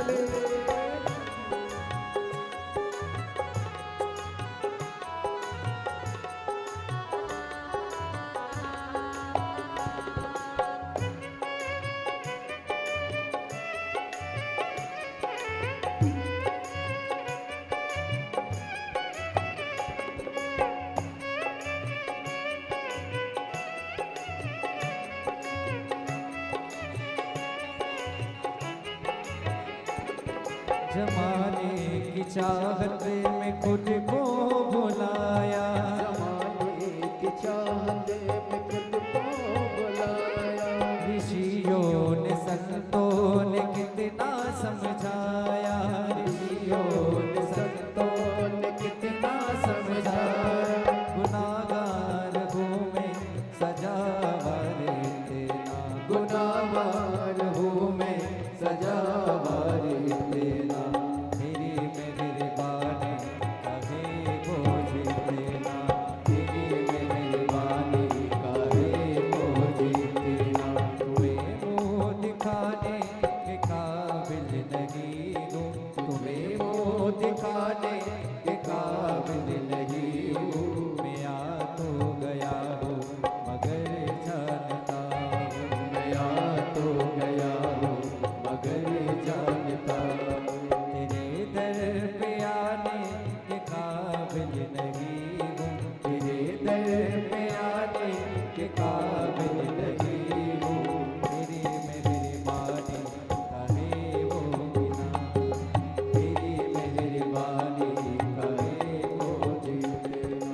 भले। जमाने की चाहत में खुद को भुलाया, जमाने की चाहत में खुद को बुलाया। ऋषियों ने संतों ने कितना समझाया, ऋषियों ने संतों ने कितना समझाया। गुनाहगार हूँ मैं सजा वारे तेरा, गुनाहगार हूँ मैं सजा वारे तेरा। मेरी मेहरबानी कहे बोझ तेरा, तेरी मेहरबानी काहे बोझ तेरा। तुम्हें मुँह दिखाने के काबिल नहीं हूँ, तुम्हें मुँह दिखाने के काबिल नहीं हूँ। मैं आ तो गया हूँ मगर जानता हूँ, मैं आ तो गया हूँ मगर जानता हूँ। तेरे दर पे आने के काबिल नहीं हूँ, तेरे दर पे आने के काबिल नहीं हूँ। तेरी मेहरबानी कहे होगी ना, तेरी मेहरबानी काहे बोझ तेरा।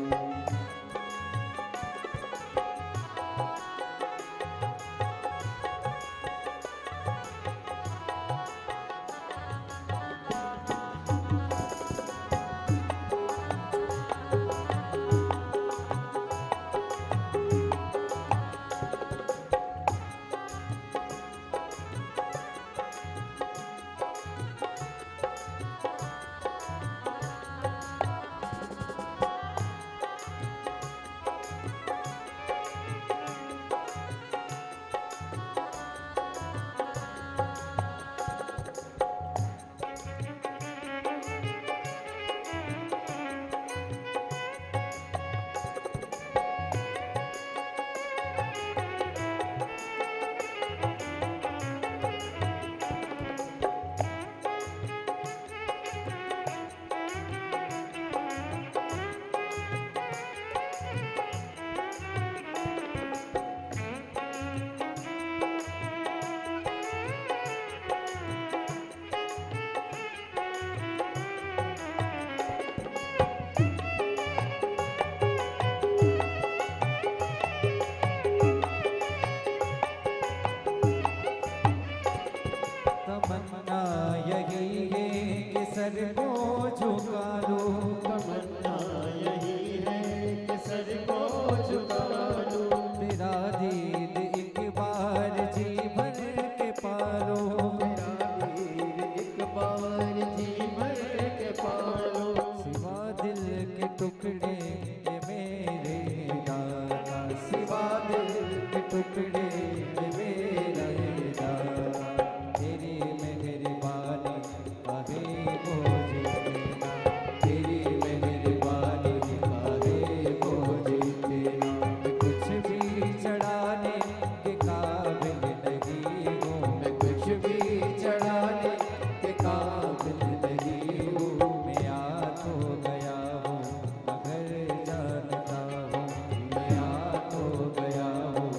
तमन्ना यही है कि सर को झुका लो, तमन्ना यही है कि सर को झुका लूं। तेरा दीद एक बार जी भर के पालो, तेरा वीर एक बार जी भर के पालो। सिवा दिल के टुकड़े ये मेरे दादा, सिवा दिल के टुकड़े ये मेरा दादा। तेरी मेहरबानी कहे बोझ तेरा, तेरी मेहरबानी काहे बोझ तेरा। मैं कुछ भी चढ़ाने के काबिल नहीं हूँ, मैं कुछ भी चढ़ाने के काबिल नहीं हूँ। मैं आ तो गया हूँ मगर जानता हूँ, मैं आ तो गया हूँ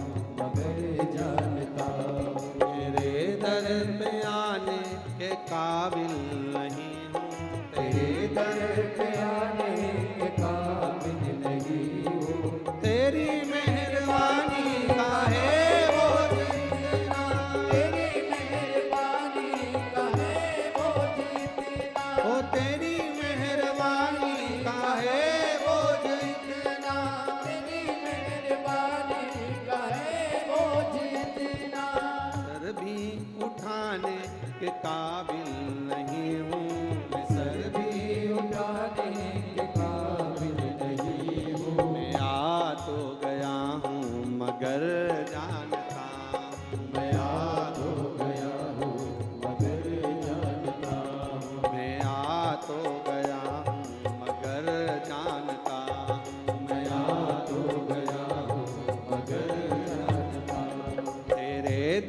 मगर जानता हूँ। तेरे दर पे आने के काबिल नहीं हूँ, तेरे दर पे आने के काबिल नहीं हूँ। तेरी मेहरबानी काहे बोझ तेरा। तेरी मेहरबानी काहे बोझ तेरा। ओ तेरी मेहरबानी काहे बोझ इतना। तेरी मेहरबानी काहे बोझ तेरा। सर भी उठाने के काबिल नहीं हूँ, मैं सर भी उठा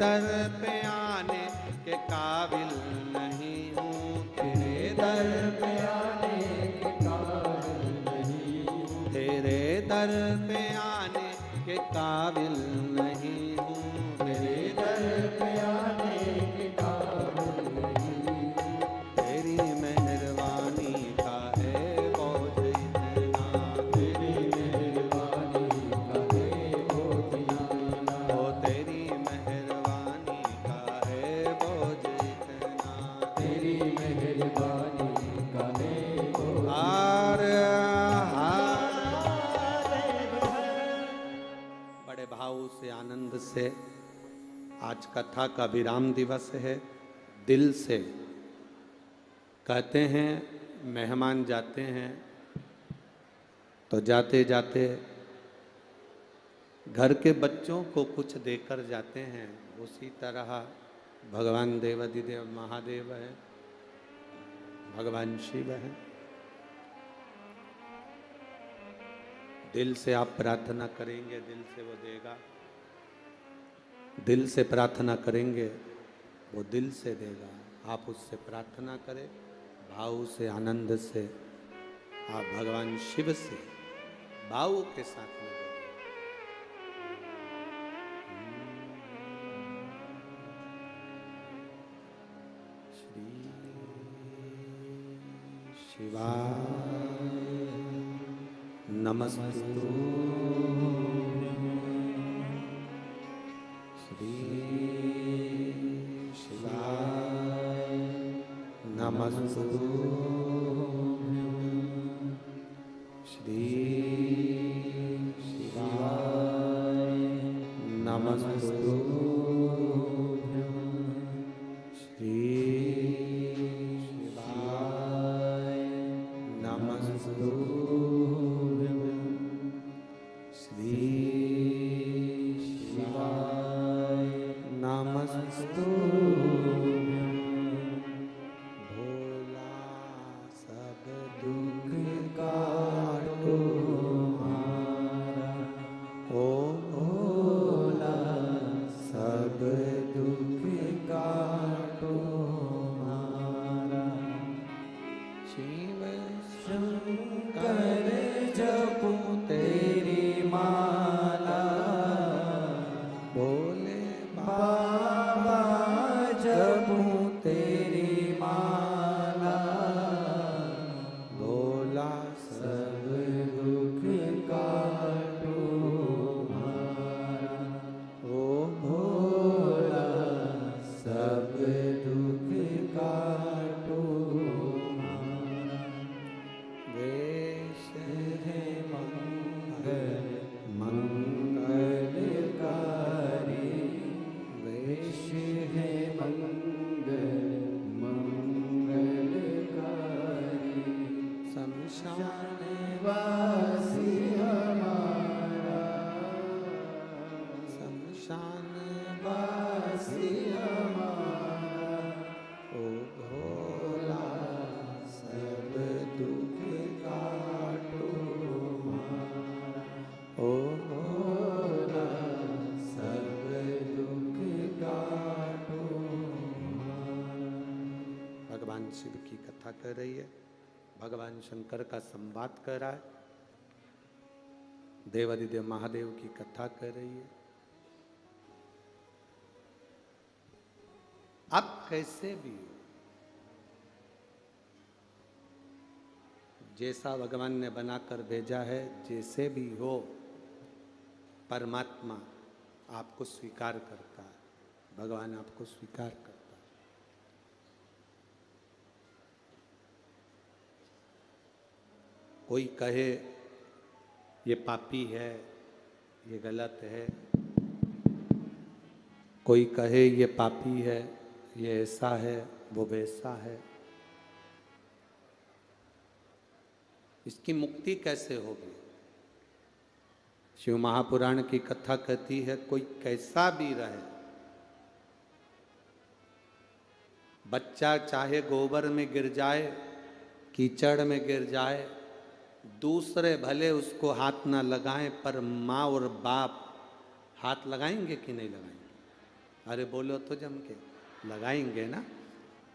दर पे आने के काबिल नहीं हूँ, तेरे दर पे आने के काबिल नहीं हूँ, तेरे दर पे आने के काबिल नहीं हूँ, तेरे दर पे आने के काबिल नहीं हूँ, तेरी मेहरबानी का है बोझ इतना, तेरी मेहरबानी का है बोझ इतना, ओ तेरी मेहरबानी का है बोझ इतना, तेरी मेहरबानी का है बोझ बड़े भाव से आनंद से आज कथा का विराम दिवस है। दिल से कहते हैं मेहमान जाते हैं तो जाते जाते घर के बच्चों को कुछ देकर जाते हैं, उसी तरह भगवान देवाधिदेव महादेव है, भगवान शिव है। दिल से आप प्रार्थना करेंगे, दिल से वो देगा, दिल से प्रार्थना करेंगे वो दिल से देगा। आप उससे प्रार्थना करें भाव से, आनंद से, आप भगवान शिव से भाव के साथ में श्री शिवाय नमस्तु, श्री शिवाय नमस्तु, श्री शिवाय नमस्तु, श्री शिवाय नमस्तु, श्री शिवाय नमस्तु। भोला सब दुख काटो हमारा, ओ भोला सब दुख काटो हमारा, शिव शंकर जपो तेरी माला, भोले बाबा जपो तेरी माला, भोला सब दुख काटो हमारा, ओ भोला सब दुख काटो हमारा। वेश है मंगल मंगलकारी, वेश है मंगल मंगलकारी, शमशान वासी हमारा, शमशान वासी हमारा, ओ भोला सब दुख काटो हमारा, ओ भोला सब दुख काटो हमारा। भगवान शिव की कथा कर रही है, भगवान शंकर का संवाद कर रहा है, देवाधिदेव महादेव की कथा कर रही है। आप कैसे भी हो, जैसा भगवान ने बनाकर भेजा है, जैसे भी हो, परमात्मा आपको स्वीकार करता है, भगवान आपको स्वीकार करता है। कोई कहे ये पापी है, ये गलत है, कोई कहे ये पापी है, ये ऐसा है, वो वैसा है, इसकी मुक्ति कैसे होगी? शिव महापुराण की कथा कहती है कोई कैसा भी रहे, बच्चा चाहे गोबर में गिर जाए, कीचड़ में गिर जाए, दूसरे भले उसको हाथ ना लगाएं, पर माँ और बाप हाथ लगाएंगे कि नहीं लगाएंगे? अरे बोलो तो जम के, लगाएंगे ना।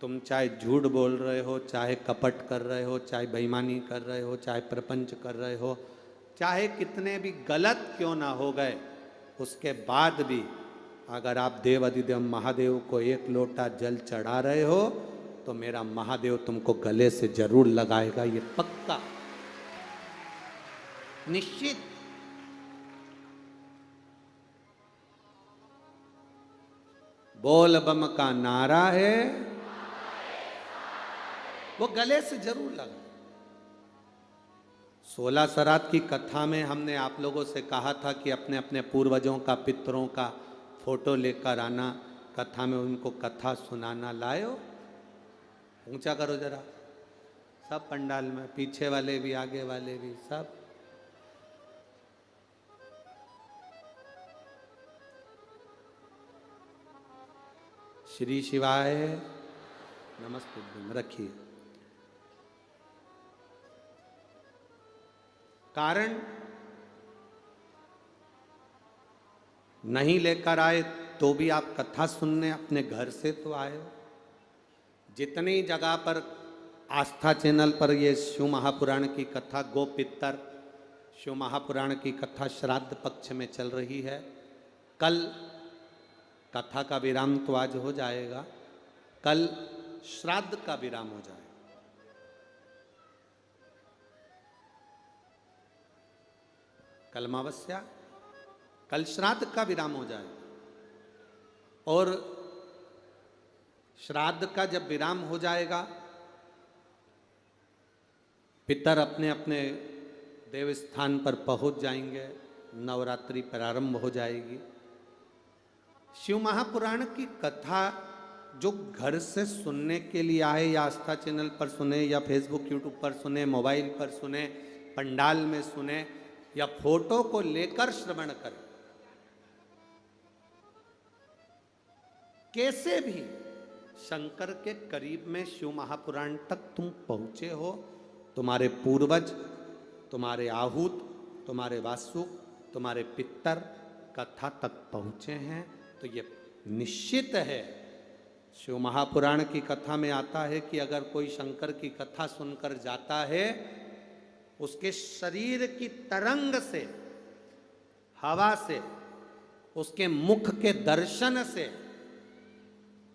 तुम चाहे झूठ बोल रहे हो, चाहे कपट कर रहे हो, चाहे बेईमानी कर रहे हो, चाहे प्रपंच कर रहे हो, चाहे कितने भी गलत क्यों ना हो गए, उसके बाद भी अगर आप देव अधिदेव महादेव को एक लोटा जल चढ़ा रहे हो तो मेरा महादेव तुमको गले से जरूर लगाएगा, ये पक्का, निश्चित। बोल बम का नारा है, वो गले से जरूर लगा। 16 श्राद्ध की कथा में हमने आप लोगों से कहा था कि अपने अपने पूर्वजों का, पितरों का फोटो लेकर आना, कथा में उनको कथा सुनाना। लायो, ऊंचा करो जरा, सब पंडाल में, पीछे वाले भी, आगे वाले भी, सब। श्री शिवाय नमस्ते। रखिए। कारण नहीं लेकर आए तो भी आप कथा सुनने अपने घर से तो आए हो। जितनी जगह पर आस्था चैनल पर ये शिव महापुराण की कथा, गो पितर शिव महापुराण की कथा श्राद्ध पक्ष में चल रही है। कल कथा का विराम तो आज हो जाएगा, कल श्राद्ध का विराम हो जाएगा। कल अमावस्या, कल श्राद्ध का विराम हो जाएगा। और श्राद्ध का जब विराम हो जाएगा, पितर अपने अपने देव स्थान पर पहुंच जाएंगे, नवरात्रि प्रारंभ हो जाएगी। शिव महापुराण की कथा जो घर से सुनने के लिए आए, या आस्था चैनल पर सुने, या फेसबुक यूट्यूब पर सुने, मोबाइल पर सुने, पंडाल में सुने, या फोटो को लेकर श्रवण करें, कैसे भी शंकर के करीब में शिव महापुराण तक तुम पहुंचे हो, तुम्हारे पूर्वज, तुम्हारे आहूत, तुम्हारे वासुक, तुम्हारे पितर कथा तक पहुंचे हैं, तो ये निश्चित है। शिव महापुराण की कथा में आता है कि अगर कोई शंकर की कथा सुनकर जाता है, उसके शरीर की तरंग से, हवा से, उसके मुख के दर्शन से,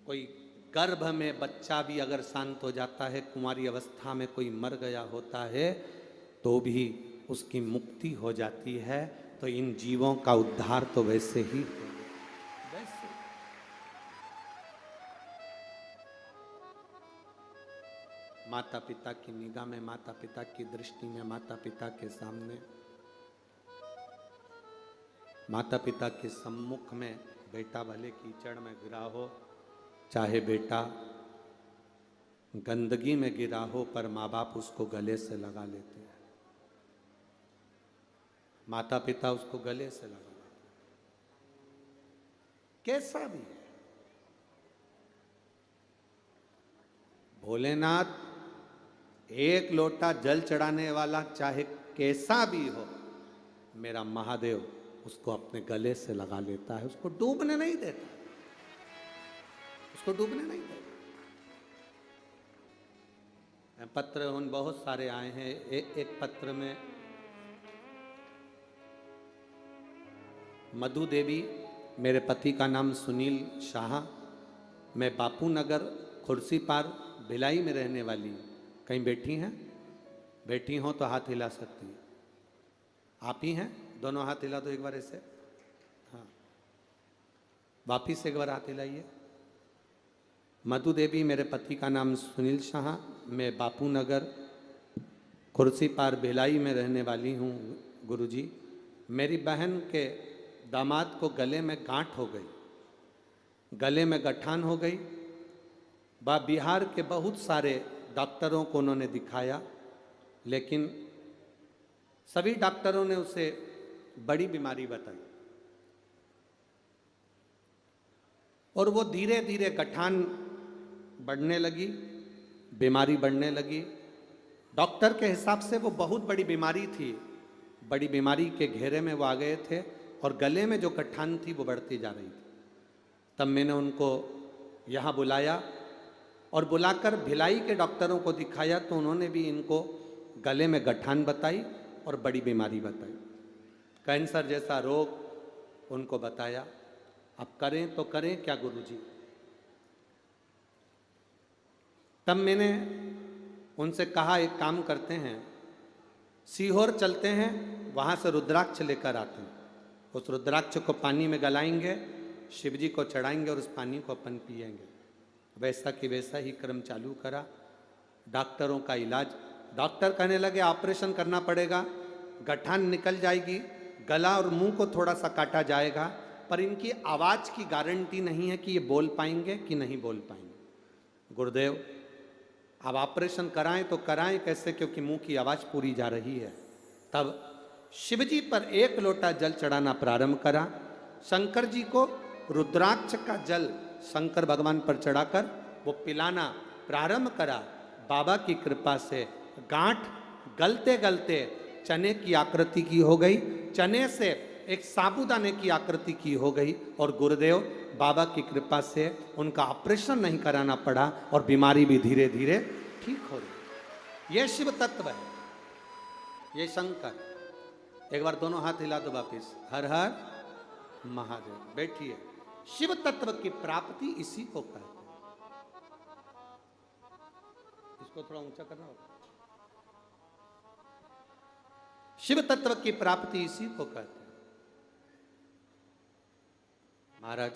कोई गर्भ में बच्चा भी अगर शांत हो जाता है, कुंवारी अवस्था में कोई मर गया होता है, तो भी उसकी मुक्ति हो जाती है। तो इन जीवों का उद्धार तो वैसे ही है, वैसे। माता पिता की निगाह में, माता पिता की दृष्टि में, माता पिता के सामने, माता पिता के सम्मुख में बेटा भले कीचड़ में गिरा हो, चाहे बेटा गंदगी में गिरा हो, पर माँ बाप उसको गले से लगा लेते हैं। माता पिता उसको गले से लगा लेते हैं, कैसा भी है। भोलेनाथ एक लोटा जल चढ़ाने वाला चाहे कैसा भी हो, मेरा महादेव उसको अपने गले से लगा लेता है, उसको डूबने नहीं देता, उसको डूबने नहीं देता। पत्र उन बहुत सारे आए हैं। एक पत्र में मधु देवी, मेरे पति का नाम सुनील शाह, मैं बापू नगर खुर्सीपार भिलाई में रहने वाली हूँ। कहीं बैठी हैं? बैठी हो तो हाथ हिला सकती हैं। आप ही हैं? दोनों हाथ हिला दो एक बार ऐसे। हाँ, वापिस एक बार हाथ हिलाइए। मधु देवी, मेरे पति का नाम सुनील शाह, मैं बापू नगर खुर्सीपार भिलाई में रहने वाली हूँ। गुरुजी, मेरी बहन के दामाद को गले में गांठ हो गई, गले में गठान हो गई। बिहार के बहुत सारे डॉक्टरों को उन्होंने दिखाया, लेकिन सभी डॉक्टरों ने उसे बड़ी बीमारी बताई, और वो धीरे धीरे गठान बढ़ने लगी, बीमारी बढ़ने लगी। डॉक्टर के हिसाब से वो बहुत बड़ी बीमारी थी, बड़ी बीमारी के घेरे में वो आ गए थे, और गले में जो गठान थी वो बढ़ती जा रही थी। तब मैंने उनको यहाँ बुलाया और बुलाकर भिलाई के डॉक्टरों को दिखाया, तो उन्होंने भी इनको गले में गठान बताई और बड़ी बीमारी बताई, कैंसर जैसा रोग उनको बताया। अब करें तो करें क्या गुरुजी? तब मैंने उनसे कहा एक काम करते हैं, सीहोर चलते हैं, वहाँ से रुद्राक्ष लेकर आते हैं, उस रुद्राक्ष को पानी में गलाएंगे, शिव जी को चढ़ाएंगे और उस पानी को अपन पिएंगे। वैसा कि वैसा ही क्रम चालू करा। डॉक्टरों का इलाज, डॉक्टर कहने लगे ऑपरेशन करना पड़ेगा, गठान निकल जाएगी, गला और मुंह को थोड़ा सा काटा जाएगा, पर इनकी आवाज़ की गारंटी नहीं है कि ये बोल पाएंगे कि नहीं बोल पाएंगे। गुरुदेव अब ऑपरेशन कराएं तो कराएं कैसे, क्योंकि मुंह की आवाज़ पूरी जा रही है। तब शिवजी पर 1 लोटा जल चढ़ाना प्रारंभ करा। शंकर जी को रुद्राक्ष का जल शंकर भगवान पर चढ़ाकर वो पिलाना प्रारंभ करा। बाबा की कृपा से गांठ गलते गलते चने की आकृति की हो गई, चने से एक साबूदाने की आकृति की हो गई, और गुरुदेव बाबा की कृपा से उनका ऑपरेशन नहीं कराना पड़ा और बीमारी भी धीरे धीरे ठीक हो रही। ये शिव तत्व है, ये शंकर। एक बार दोनों हाथ हिला दो वापिस, हर हर महादेव। बैठिए। शिव तत्व की प्राप्ति इसी को कहते हैं। इसको थोड़ा ऊंचा करना होगा। शिव तत्व की प्राप्ति इसी को कहते हैं। महाराज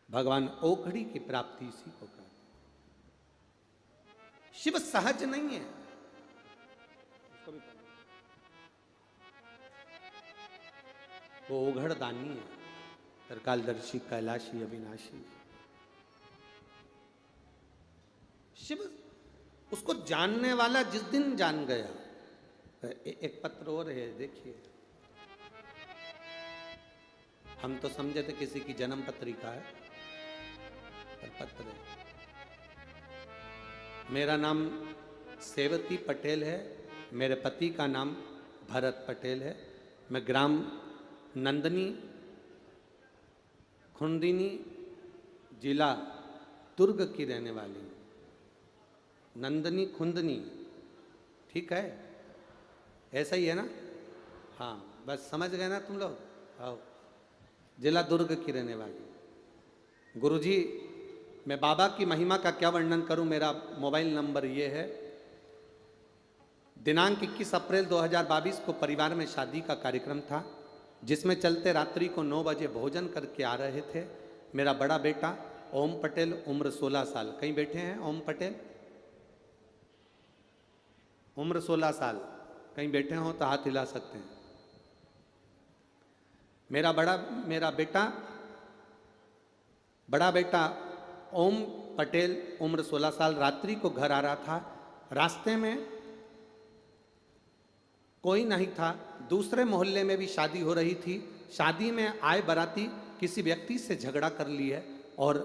भगवान ओखड़ी की प्राप्ति इसी को कहते हैं। शिव सहज नहीं है। वो ओघड़दानी है, त्रिकालदर्शी, कैलाशी, अविनाशी। शिव उसको जानने वाला जिस दिन जान गया। एक पत्र और है, देखिए। हम तो समझे थे किसी की जन्म पत्रिका है, पर पत्र है। मेरा नाम सेवती पटेल है, मेरे पति का नाम भरत पटेल है। मैं ग्राम नंदनी खुंदिनी जिला दुर्ग की रहने वाली हूँ। नंदनी खुंदनी, ठीक है, ऐसा ही है ना? हाँ, बस समझ गए ना तुम लोग? आओ। जिला दुर्ग की रहने वाली। गुरुजी मैं बाबा की महिमा का क्या वर्णन करूं। मेरा मोबाइल नंबर ये है। दिनांक 21 अप्रैल 2022 को परिवार में शादी का कार्यक्रम था, जिसमें चलते रात्रि को 9 बजे भोजन करके आ रहे थे। मेरा बड़ा बेटा ओम पटेल, उम्र 16 साल। कहीं बैठे हैं ओम पटेल? उम्र 16 साल। कहीं बैठे हो तो हाथ हिला सकते हैं। मेरा बड़ा बेटा ओम पटेल, उम्र 16 साल, रात्रि को घर आ रहा था। रास्ते में कोई नहीं था। दूसरे मोहल्ले में भी शादी हो रही थी। शादी में आए बाराती किसी व्यक्ति से झगड़ा कर लिए और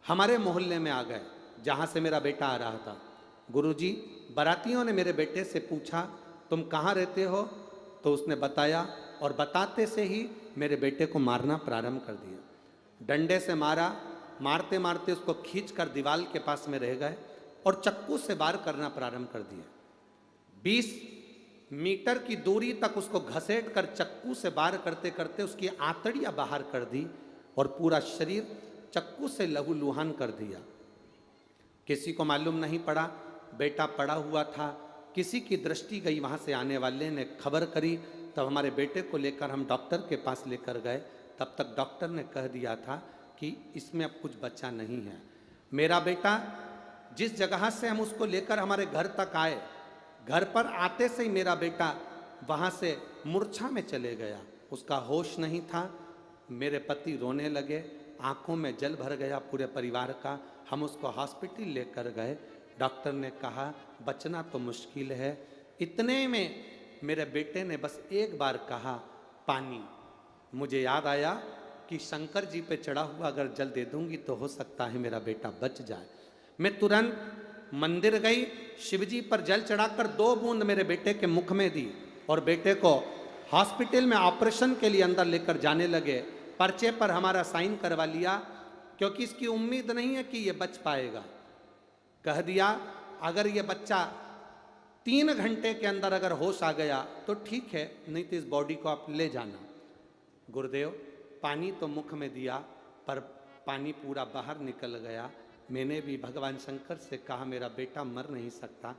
हमारे मोहल्ले में आ गए, जहाँ से मेरा बेटा आ रहा था। गुरुजी बारातियों ने मेरे बेटे से पूछा तुम कहाँ रहते हो, तो उसने बताया, और बताते से ही मेरे बेटे को मारना प्रारंभ कर दिया। डंडे से मारा, मारते मारते उसको खींचकर दीवार के पास में रह गए और चक्कू से वार करना प्रारंभ कर दिया। 20 मीटर की दूरी तक उसको घसेट कर चक्कू से वार करते करते उसकी आंतड़ियां बाहर कर दी और पूरा शरीर चक्कू से लहूलुहान कर दिया। किसी को मालूम नहीं पड़ा, बेटा पड़ा हुआ था। किसी की दृष्टि गई, वहाँ से आने वाले ने खबर करी, तब हमारे बेटे को लेकर हम डॉक्टर के पास लेकर गए। तब तक डॉक्टर ने कह दिया था कि इसमें अब कुछ बचा नहीं है। मेरा बेटा जिस जगह से हम उसको लेकर हमारे घर तक आए, घर पर आते से ही मेरा बेटा वहाँ से मूर्छा में चले गया। उसका होश नहीं था। मेरे पति रोने लगे, आंखों में जल भर गया पूरे परिवार का। हम उसको हॉस्पिटल लेकर गए। डॉक्टर ने कहा बचना तो मुश्किल है। इतने में मेरे बेटे ने बस एक बार कहा पानी। मुझे याद आया कि शंकर जी पे चढ़ा हुआ अगर जल दे दूंगी तो हो सकता है मेरा बेटा बच जाए। मैं तुरंत मंदिर गई, शिवजी पर जल चढ़ाकर 2 बूंद मेरे बेटे के मुख में दी और बेटे को हॉस्पिटल में ऑपरेशन के लिए अंदर लेकर जाने लगे। पर्चे पर हमारा साइन करवा लिया, क्योंकि इसकी उम्मीद नहीं है कि ये बच पाएगा। कह दिया अगर ये बच्चा 3 घंटे के अंदर अगर होश आ गया तो ठीक है, नहीं तो इस बॉडी को आप ले जाना। गुरुदेव पानी तो मुख में दिया पर पानी पूरा बाहर निकल गया। मैंने भी भगवान शंकर से कहा मेरा बेटा मर नहीं सकता,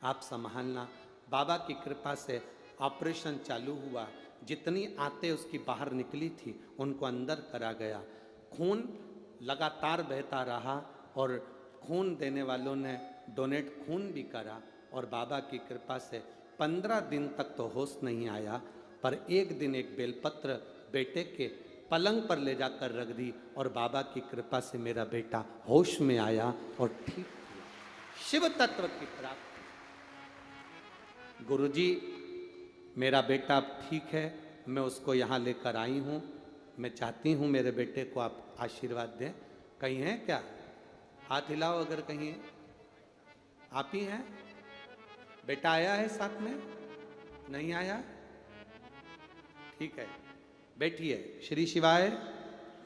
आप संभालना। बाबा की कृपा से ऑपरेशन चालू हुआ। जितनी आंतें उसकी बाहर निकली थी उनको अंदर करा गया। खून लगातार बहता रहा और खून देने वालों ने डोनेट खून भी करा और बाबा की कृपा से 15 दिन तक तो होश नहीं आया, पर एक दिन एक बेलपत्र बेटे के पलंग पर ले जाकर रख दी और बाबा की कृपा से मेरा बेटा होश में आया और ठीक हुआ। शिव तत्व की प्राप्ति। गुरुजी मेरा बेटा अब ठीक है, मैं उसको यहाँ लेकर आई हूँ। मैं चाहती हूँ मेरे बेटे को आप आशीर्वाद दें। कहीं हैं क्या? हाथ हिलाओ अगर कहीं। आप ही हैं? बेटा आया है साथ में? नहीं आया? ठीक है, बैठिए। श्री शिवाय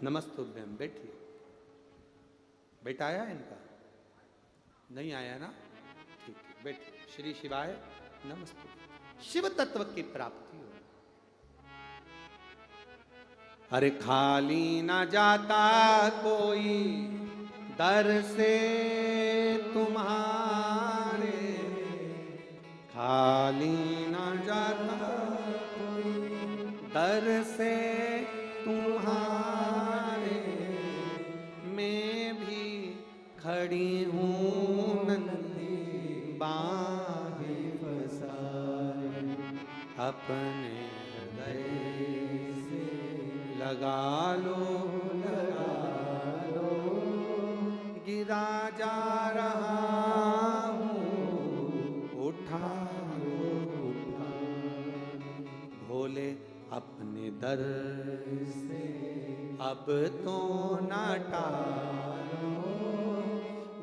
नमस्तुभ्यम। बैठिए। बेटा आया है इनका? नहीं आया ना? ठीक है, बैठिए। श्री शिवाय नमस्तुभ्यम। शिव तत्व की प्राप्ति हो। अरे खाली ना जाता कोई दर से तुम्हारे, खाली ना जाता दर से तुम्हारे, मैं भी खड़ी हूँ नंदी बाहे फसाए, अपने हृदय से लगा लो गिरा जा रहा हूँ, उठा लो भोले अपने दर से अब तो ना टालो,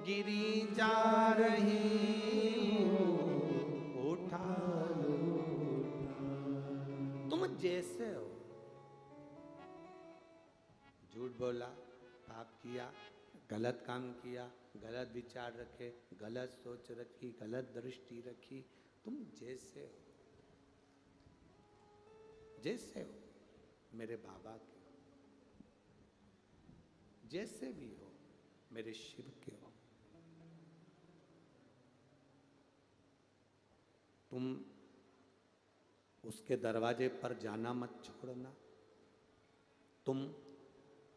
गिरी जा रही हूँ, उठा लो। तुम जैसे हो, झूठ बोला, पाप किया, गलत काम किया, गलत विचार रखे, गलत सोच रखी, गलत दृष्टि रखी, तुम जैसे हो, जैसे हो मेरे बाबा के हो, जैसे भी हो मेरे शिव के हो। तुम उसके दरवाजे पर जाना मत छोड़ना, तुम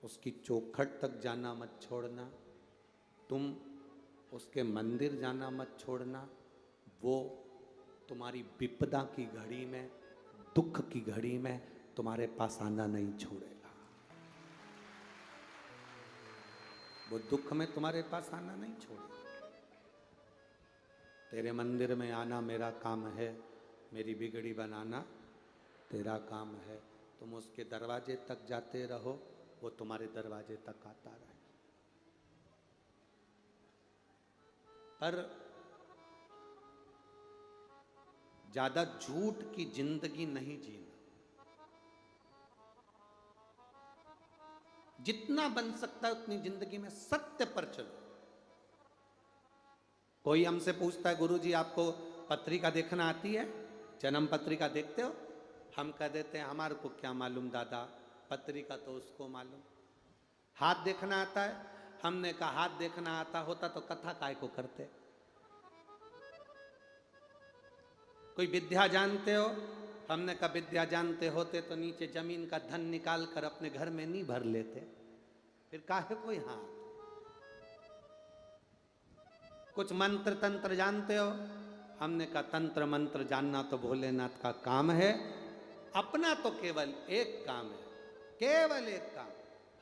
उसकी चौखट तक जाना मत छोड़ना, तुम उसके मंदिर जाना मत छोड़ना। वो तुम्हारी विपदा की घड़ी में, दुख की घड़ी में तुम्हारे पास आना नहीं छोड़ेगा। वो दुख में तुम्हारे पास आना नहीं छोड़ेगा। तेरे मंदिर में आना मेरा काम है, मेरी बिगड़ी बनाना तेरा काम है। तुम उसके दरवाजे तक जाते रहो, वो तुम्हारे दरवाजे तक आता रहे। पर ज्यादा झूठ की जिंदगी नहीं जीना। जितना बन सकता है उतनी जिंदगी में सत्य पर चलो। कोई हमसे पूछता है गुरुजी आपको पत्रिका देखना आती है, जन्म पत्रिका देखते हो? हम कह देते हैं हमारे को क्या मालूम दादा, पत्रिका तो उसको मालूम। हाथ देखना आता है? हमने कहा हाथ देखना आता होता तो कथा काय को करते। कोई विद्या जानते हो? हमने कहा विद्या जानते होते तो नीचे जमीन का धन निकाल कर अपने घर में नहीं भर लेते, फिर काहे कोई हाथ। कुछ मंत्र तंत्र जानते हो? हमने कहा तंत्र मंत्र जानना तो भोलेनाथ का काम है, अपना तो केवल एक काम है, केवल एक काम।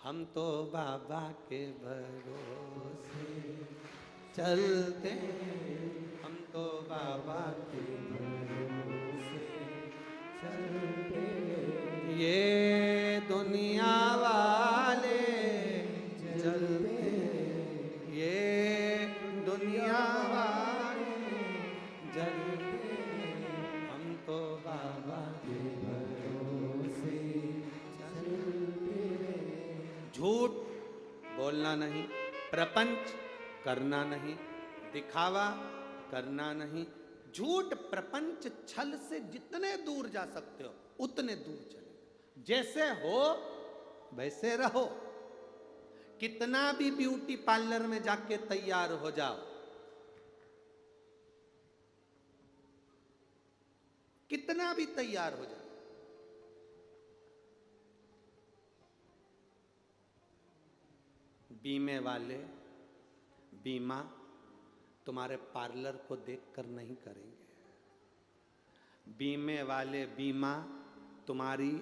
हम तो बाबा के भरोसे चलते, हम तो बाबा के भरोसे चलते, ये दुनिया वाले चलते, ये दुनिया वाले चलते, हम तो बाबा के भरोसे चलते। झूठ बोलना नहीं, प्रपंच करना नहीं, दिखावा करना नहीं। झूठ प्रपंच छल से जितने दूर जा सकते हो उतने दूर चले। जैसे हो वैसे रहो। कितना भी ब्यूटी पार्लर में जाके तैयार हो जाओ, कितना भी तैयार हो जाओ, बीमे वाले बीमा तुम्हारे पार्लर को देखकर नहीं करेंगे। बीमे वाले बीमा तुम्हारी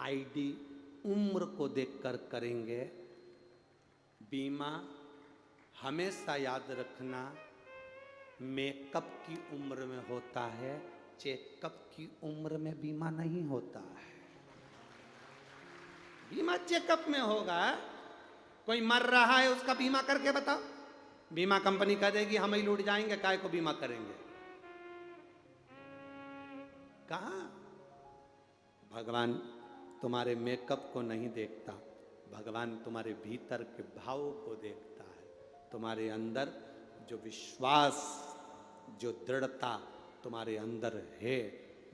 आईडी उम्र को देखकर करेंगे। बीमा हमेशा याद रखना मेकअप की उम्र में होता है, चेकअप की उम्र में बीमा नहीं होता है। बीमा चेकअप में होगा। कोई मर रहा है उसका बीमा करके बताओ, बीमा कंपनी कह देगी हम ही लूट जाएंगे, काय को बीमा करेंगे। कहां? भगवान तुम्हारे मेकअप को नहीं देखता, भगवान तुम्हारे भीतर के भाव को देखता है। तुम्हारे अंदर जो विश्वास, जो दृढ़ता तुम्हारे अंदर है,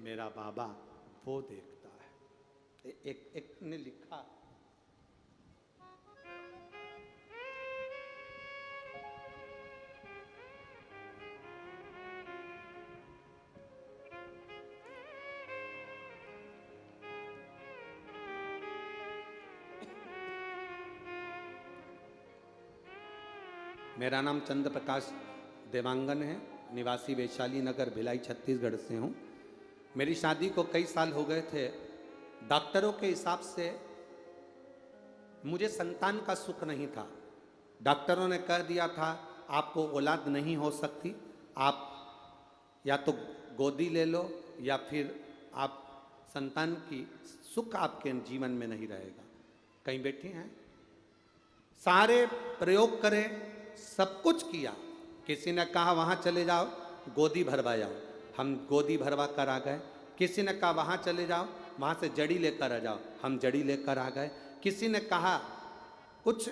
मेरा बाबा वो देखता है। एक ने लिखा, मेरा नाम चंद्र प्रकाश देवांगन है, निवासी वैशाली नगर भिलाई छत्तीसगढ़ से हूँ। मेरी शादी को कई साल हो गए थे। डॉक्टरों के हिसाब से मुझे संतान का सुख नहीं था। डॉक्टरों ने कह दिया था आपको औलाद नहीं हो सकती, आप या तो गोदी ले लो या फिर आप संतान की सुख आपके जीवन में नहीं रहेगा। कहीं बैठे हैं, सारे प्रयोग करें, सब कुछ किया। किसी ने कहा वहाँ चले जाओ गोदी भरवा जाओ, हम गोदी भरवा कर आ गए। किसी ने कहा वहाँ चले जाओ, वहाँ से जड़ी लेकर आ जाओ, हम जड़ी लेकर आ गए। किसी ने कहा कुछ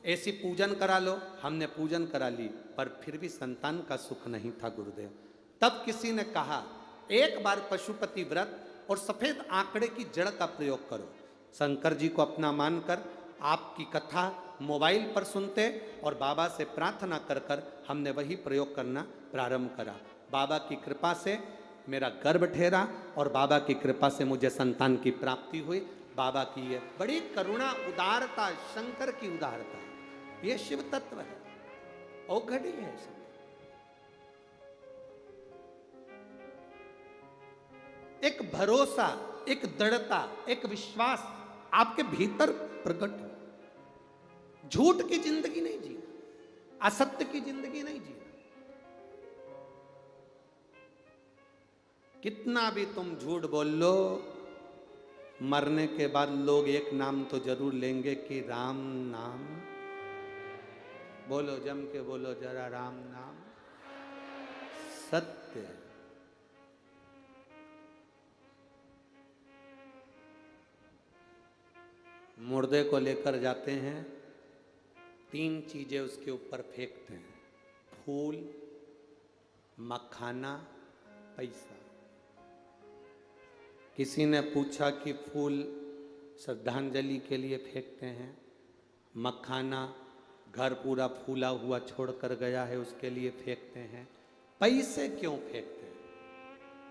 ऐसी पूजन करा लो, हमने पूजन करा ली, पर फिर भी संतान का सुख नहीं था गुरुदेव। तब किसी ने कहा एक बार पशुपति व्रत और सफेद आंकड़े की जड़ का प्रयोग करो। शंकर जी को अपना मानकर आपकी कथा मोबाइल पर सुनते और बाबा से प्रार्थना कर कर हमने वही प्रयोग करना प्रारंभ करा। बाबा की कृपा से मेरा गर्भ ठहरा और बाबा की कृपा से मुझे संतान की प्राप्ति हुई। बाबा की ये बड़ी करुणा, उदारता, शंकर की उदारता, ये शिव तत्व है, औघड़ी है सब। एक भरोसा, एक दृढ़ता, एक विश्वास आपके भीतर प्रकट हो। झूठ की जिंदगी नहीं जीना, असत्य की जिंदगी नहीं जीना। कितना भी तुम झूठ बोल लो, मरने के बाद लोग एक नाम तो जरूर लेंगे कि राम नाम। बोलो, जम के बोलो जरा, राम नाम सत्य है। मुर्दे को लेकर जाते हैं, 3 चीजें उसके ऊपर फेंकते हैं, फूल, मखाना, पैसा। किसी ने पूछा कि फूल श्रद्धांजलि के लिए फेंकते हैं, मखाना घर पूरा फूला हुआ छोड़कर गया है उसके लिए फेंकते हैं, पैसे क्यों फेंकते हैं?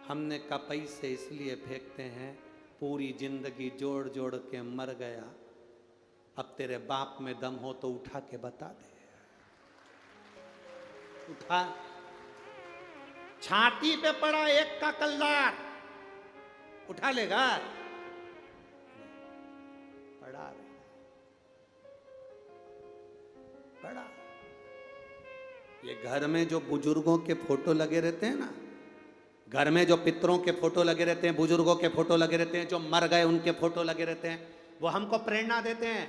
हमने कहा पैसे इसलिए फेंकते हैं, पूरी जिंदगी जोड़ जोड़ के मर गया, अब तेरे बाप में दम हो तो उठा के बता दे। उठा, छाती पे पड़ा 1 का कल्लार, उठा लेगा? पड़ा पड़ा। ये घर में जो बुजुर्गों के फोटो लगे रहते हैं ना, घर में जो पितरों के फोटो लगे रहते हैं, बुजुर्गों के फोटो लगे रहते हैं, जो मर गए उनके फोटो लगे रहते हैं, वो हमको प्रेरणा देते हैं।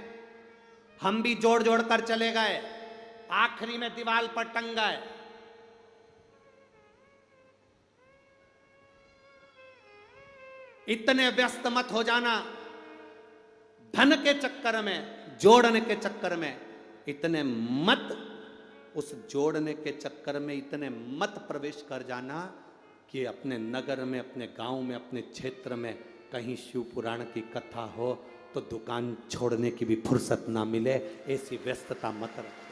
हम भी जोड़ जोड़ कर चले गए, आखिरी में दीवार पर टंग गए। इतने व्यस्त मत हो जाना, धन के चक्कर में जोड़ने के चक्कर में इतने मत, उस जोड़ने के चक्कर में इतने मत प्रवेश कर जाना कि अपने नगर में, अपने गांव में, अपने क्षेत्र में कहीं शिव पुराण की कथा हो तो दुकान छोड़ने की भी फुर्सत ना मिले, ऐसी व्यस्तता मत रखो।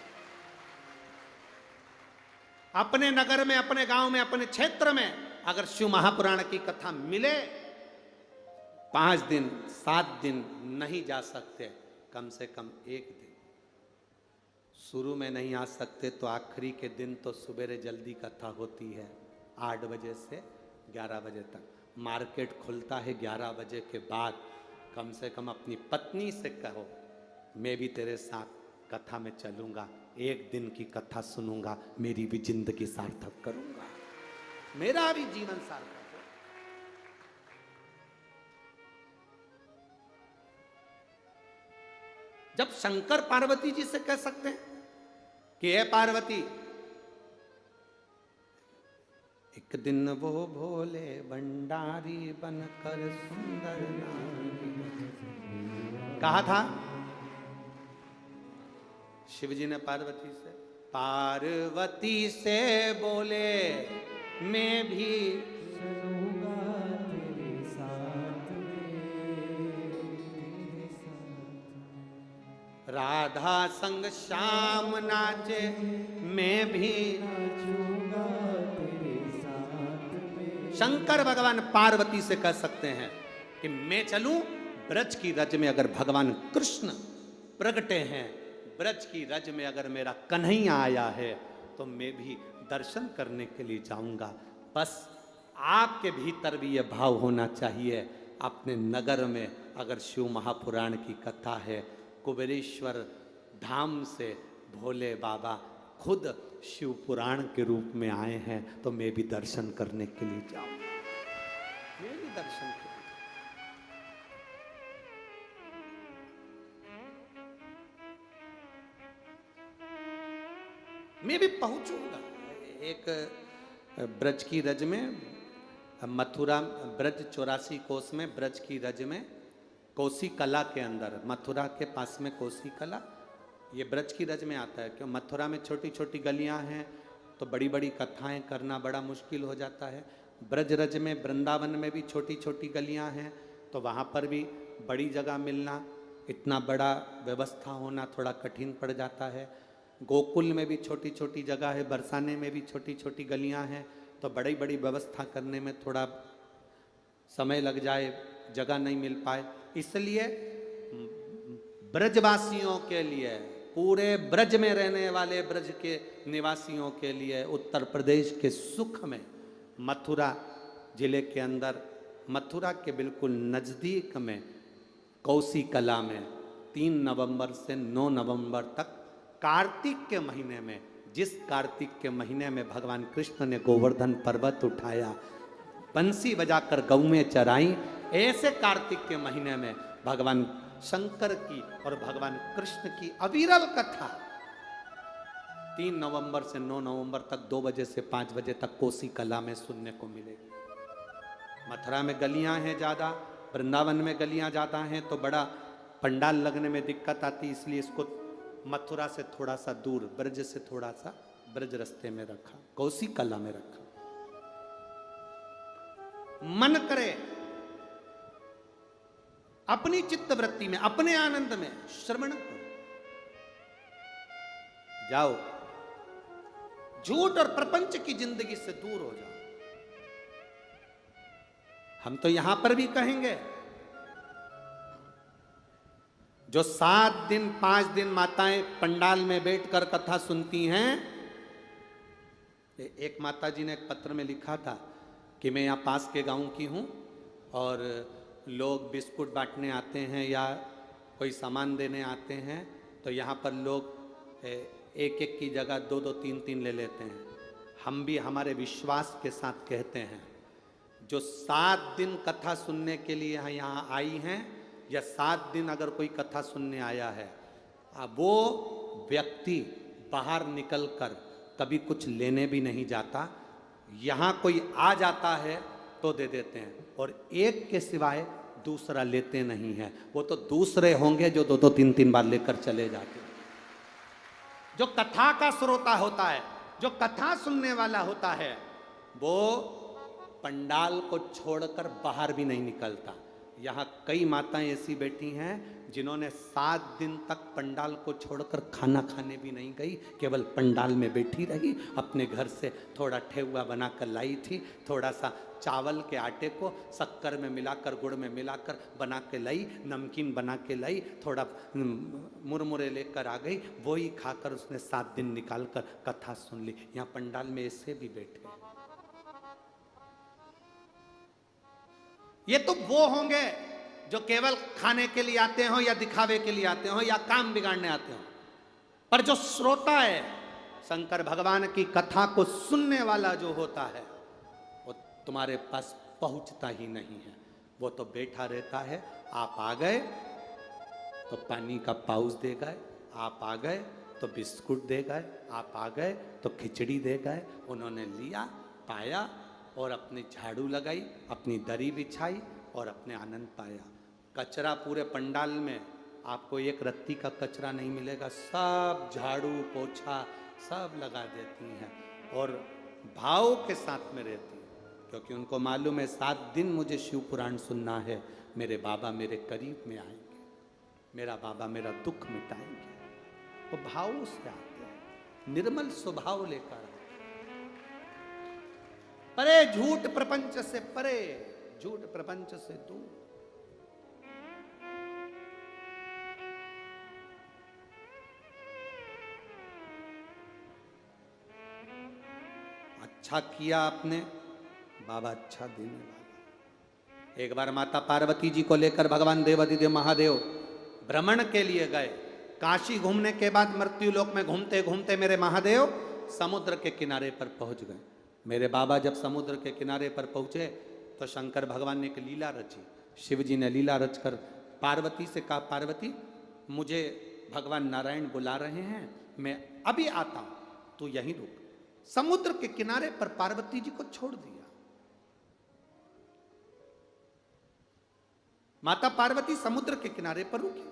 अपने नगर में, अपने गांव में, अपने क्षेत्र में अगर शिव महापुराण की कथा मिले, 5 दिन 7 दिन नहीं जा सकते, कम से कम 1 दिन। शुरू में नहीं आ सकते तो आखिरी के दिन तो सुबेरे जल्दी कथा होती है, 8 बजे से 11 बजे तक। मार्केट खुलता है 11 बजे के बाद। कम से कम अपनी पत्नी से कहो, मैं भी तेरे साथ कथा में चलूंगा, 1 दिन की कथा सुनूंगा, मेरी भी जिंदगी सार्थक करूंगा, मेरा भी जीवन सार्थक हो। जब शंकर पार्वती जी से कह सकते हैं कि हे पार्वती, एक दिन वो भोले भंडारी बनकर सुंदर नारी, कहा था शिव जी ने पार्वती से, पार्वती से बोले मैं भी चलूंगा तेरे साथ राधा संग श्याम नाचे, मैं भी नाचूंगा तेरे साथ में। शंकर भगवान पार्वती से कह सकते हैं कि मैं चलूं ब्रज की रज में, अगर भगवान कृष्ण प्रगटे हैं ब्रज की रज में, अगर मेरा कन्हैया आया है तो मैं भी दर्शन करने के लिए जाऊंगा। बस आपके भीतर भी यह भाव होना चाहिए। अपने नगर में अगर शिव महापुराण की कथा है, कुबेरेश्वर धाम से भोले बाबा खुद शिव पुराण के रूप में आए हैं, तो मैं भी दर्शन करने के लिए जाऊंगा, मैं भी दर्शन के लिए। मैं भी पहुंचूंगा। एक ब्रज की रज में, मथुरा ब्रज 84 कोस में, ब्रज की रज में कोसी कला के अंदर, मथुरा के पास में कोसी कला, ये ब्रज की रज में आता है। क्यों? मथुरा में छोटी छोटी गलियां हैं तो बड़ी बड़ी कथाएं करना बड़ा मुश्किल हो जाता है। ब्रज रज में, वृंदावन में भी छोटी छोटी गलियां हैं तो वहाँ पर भी बड़ी जगह मिलना, इतना बड़ा व्यवस्था होना थोड़ा कठिन पड़ जाता है। गोकुल में भी छोटी छोटी जगह है, बरसाने में भी छोटी छोटी गलियां हैं तो बड़ी बड़ी व्यवस्था करने में थोड़ा समय लग जाए, जगह नहीं मिल पाए। इसलिए ब्रजवासियों के लिए, पूरे ब्रज में रहने वाले ब्रज के निवासियों के लिए, उत्तर प्रदेश के सुख में मथुरा जिले के अंदर, मथुरा के बिल्कुल नज़दीक में कोसी कला में 3 नवंबर से 9 नवंबर तक, कार्तिक के महीने में, जिस कार्तिक के महीने में भगवान कृष्ण ने गोवर्धन पर्वत उठाया, बंसी बजाकर गौएं चराई, ऐसे कार्तिक के महीने में भगवान शंकर की और भगवान कृष्ण की अविरल कथा 3 नवंबर से 9 नवंबर तक 2 बजे से 5 बजे तक कोसी कला में सुनने को मिलेगी। मथुरा में गलियां हैं ज़्यादा, वृंदावन में गलियां ज़्यादा हैं तो बड़ा पंडाल लगने में दिक्कत आती, इसलिए इसको मथुरा से थोड़ा सा दूर, ब्रज से थोड़ा सा ब्रज रास्ते में रखा, कोसी कला में रखा। मन करे अपनी चित्त वृत्ति में, अपने आनंद में श्रवण करो, जाओ, झूठ और प्रपंच की जिंदगी से दूर हो जाओ। हम तो यहां पर भी कहेंगे, जो 7 दिन 5 दिन माताएं पंडाल में बैठकर कथा सुनती हैं, एक माता जी ने एक पत्र में लिखा था कि मैं यहाँ पास के गांव की हूँ और लोग बिस्कुट बांटने आते हैं या कोई सामान देने आते हैं तो यहाँ पर लोग एक एक की जगह 2-2 3-3 ले लेते हैं। हम भी हमारे विश्वास के साथ कहते हैं, जो 7 दिन कथा सुनने के लिए यहाँ आई हैं या 7 दिन अगर कोई कथा सुनने आया है, वो व्यक्ति बाहर निकलकर कभी कुछ लेने भी नहीं जाता। यहाँ कोई आ जाता है तो दे देते हैं, और एक के सिवाय दूसरा लेते नहीं है। वो तो दूसरे होंगे जो दो दो तीन तीन बार लेकर चले जाते हैं। जो कथा का श्रोता होता है, जो कथा सुनने वाला होता है, वो पंडाल को छोड़कर बाहर भी नहीं निकलता। यहाँ कई माताएं ऐसी बैठी हैं जिन्होंने 7 दिन तक पंडाल को छोड़कर खाना खाने भी नहीं गई, केवल पंडाल में बैठी रही। अपने घर से थोड़ा ठेहुआ बनाकर लाई थी, थोड़ा सा चावल के आटे को शक्कर में मिलाकर, गुड़ में मिलाकर बना के लाई, नमकीन बना के लाई, थोड़ा मुरमुरे लेकर आ गई, वही खाकर उसने 7 दिन निकाल कर कथा सुन ली। यहाँ पंडाल में ऐसे भी बैठे। ये तो वो होंगे जो केवल खाने के लिए आते हो या दिखावे के लिए आते हो या काम बिगाड़ने आते हो, पर जो श्रोता है, शंकर भगवान की कथा को सुनने वाला जो होता है, वो तुम्हारे पास पहुंचता ही नहीं है। वो तो बैठा रहता है। आप आ गए तो पानी का पाउच दे गए, आप आ गए तो बिस्कुट दे गए, आप आ गए तो खिचड़ी दे गए। उन्होंने लिया, पाया और अपनी झाड़ू लगाई, अपनी दरी बिछाई और अपने आनंद पाया। कचरा पूरे पंडाल में आपको एक रत्ती का कचरा नहीं मिलेगा, सब झाड़ू पोछा सब लगा देती हैं और भाव के साथ में रहती हैं, क्योंकि उनको मालूम है 7 दिन मुझे शिव पुराण सुनना है, मेरे बाबा मेरे करीब में आएंगे, मेरा बाबा मेरा दुख मिटाएंगे। वो भाव से आते हैं, निर्मल स्वभाव लेकर आते हैं। परे झूठ प्रपंच से परे, झूठ प्रपंच से दूर। अच्छा किया आपने, बाबा अच्छा देने वाला। एक बार माता पार्वती जी को लेकर भगवान देवाधिदेव महादेव भ्रमण के लिए गए। काशी घूमने के बाद मृत्यु लोक में घूमते घूमते मेरे महादेव समुद्र के किनारे पर पहुंच गए। मेरे बाबा जब समुद्र के किनारे पर पहुंचे तो शंकर भगवान ने एक लीला रची। शिव जी ने लीला रचकर पार्वती से कहा, पार्वती मुझे भगवान नारायण बुला रहे हैं, मैं अभी आता हूं, तू यहीं रुक। समुद्र के किनारे पर पार्वती जी को छोड़ दिया। माता पार्वती समुद्र के किनारे पर रुकी।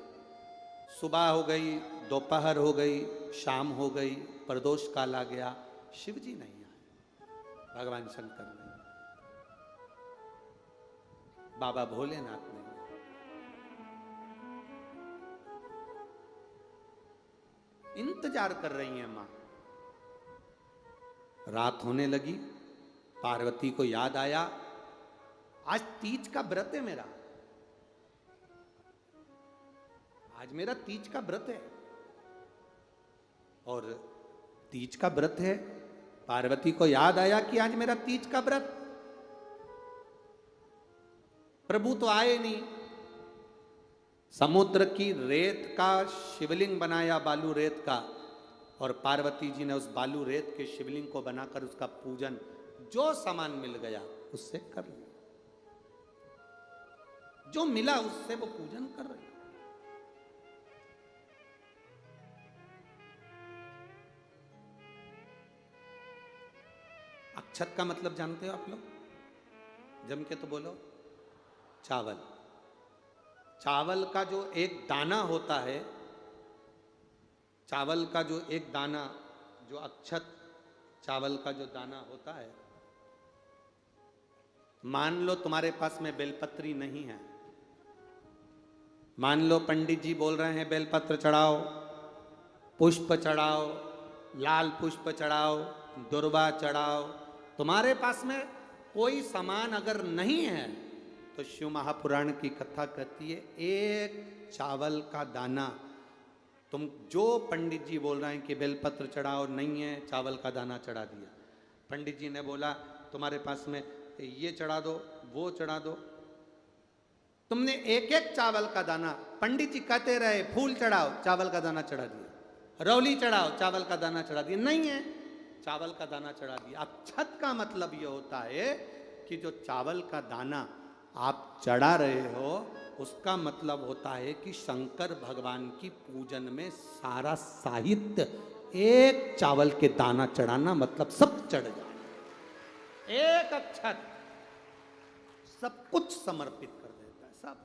सुबह हो गई, दोपहर हो गई, शाम हो गई, प्रदोष काल आ गया, शिव जी नहीं आए, भगवान शंकर नहीं, बाबा भोलेनाथ नहीं। इंतजार कर रही है मां। रात होने लगी, पार्वती को याद आया आज तीज का व्रत है मेरा, आज मेरा तीज का व्रत है। और तीज का व्रत है, पार्वती को याद आया कि आज मेरा तीज का व्रत, प्रभु तो आए नहीं। समुद्र की रेत का शिवलिंग बनाया, बालू रेत का, और पार्वती जी ने उस बालू रेत के शिवलिंग को बनाकर उसका पूजन, जो सामान मिल गया उससे कर लिया, जो मिला उससे वो पूजन कर रहे। अक्षत का मतलब जानते हो आप लोग? जम के तो बोलो। चावल। चावल का जो एक दाना होता है, चावल का जो एक दाना, जो अक्षत चावल का जो दाना होता है, मान लो तुम्हारे पास में बेलपत्री नहीं है, मान लो पंडित जी बोल रहे हैं बेलपत्र चढ़ाओ, पुष्प चढ़ाओ, लाल पुष्प चढ़ाओ, दुर्वा चढ़ाओ, तुम्हारे पास में कोई सामान अगर नहीं है तो शिव महापुराण की कथा कहती है एक चावल का दाना, तुम जो पंडित जी बोल रहे हैं कि बेलपत्र चढ़ाओ, नहीं है, चावल का दाना चढ़ा दिया। पंडित जी ने बोला तुम्हारे पास में ये चढ़ा दो, वो चढ़ा दो, तुमने एक एक चावल का दाना, पंडित जी कहते रहे फूल चढ़ाओ, चावल का दाना चढ़ा दिया, रौली चढ़ाओ, चावल का दाना चढ़ा दिया, नहीं है, चावल का दाना चढ़ा दिया। अब छत का मतलब ये होता है कि जो चावल का दाना आप चढ़ा रहे हो उसका मतलब होता है कि शंकर भगवान की पूजन में सारा साहित्य, एक चावल के दाना चढ़ाना मतलब सब चढ़ जाना, एक अक्षत सब कुछ समर्पित कर देता है, सब।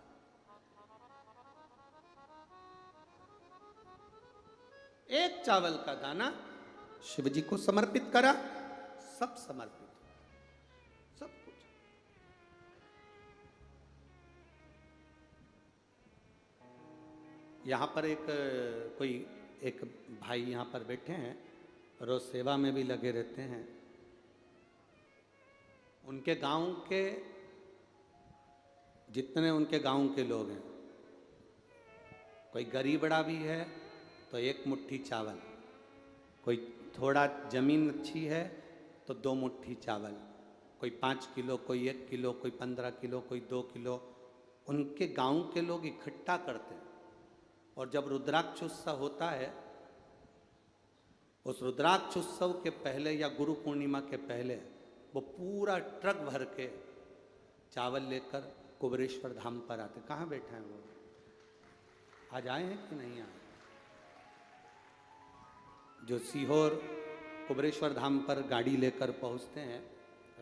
एक चावल का दाना शिव जी को समर्पित करा, सब समर्पित, सब कुछ। यहां पर एक भाई यहां पर बैठे हैं, रोज सेवा में भी लगे रहते हैं। उनके गांव के जितने उनके गांव के लोग हैं, कोई गरीबड़ा भी है तो एक मुट्ठी चावल, कोई थोड़ा जमीन अच्छी है तो 2 मुट्ठी चावल, कोई 5 किलो, कोई 1 किलो, कोई 15 किलो, कोई 2 किलो, उनके गांव के लोग इकट्ठा करते हैं। और जब रुद्राक्ष उत्सव होता है, उस रुद्राक्ष उत्सव के पहले या गुरु पूर्णिमा के पहले वो पूरा ट्रक भर के चावल लेकर कुबेरेश्वर धाम पर आते। कहाँ बैठे हैं वो? आज आए हैं कि नहीं आए? जो सीहोर कुबेरेश्वर धाम पर गाड़ी लेकर पहुंचते हैं,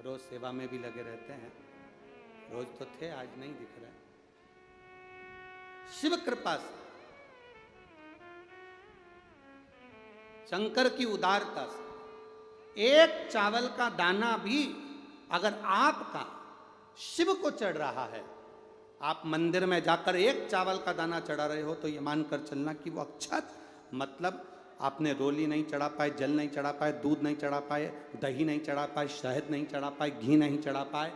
रोज सेवा में भी लगे रहते हैं। रोज तो थे, आज नहीं दिख रहा। शिव कृपा से, शंकर की उदारता से, एक चावल का दाना भी अगर आपका शिव को चढ़ रहा है, आप मंदिर में जाकर एक चावल का दाना चढ़ा रहे हो, तो ये मानकर चलना कि वो अक्षत, मतलब आपने रोली नहीं चढ़ा पाए, जल नहीं चढ़ा पाए, दूध नहीं चढ़ा पाए, दही नहीं चढ़ा पाए, शहद नहीं चढ़ा पाए, घी नहीं चढ़ा पाए,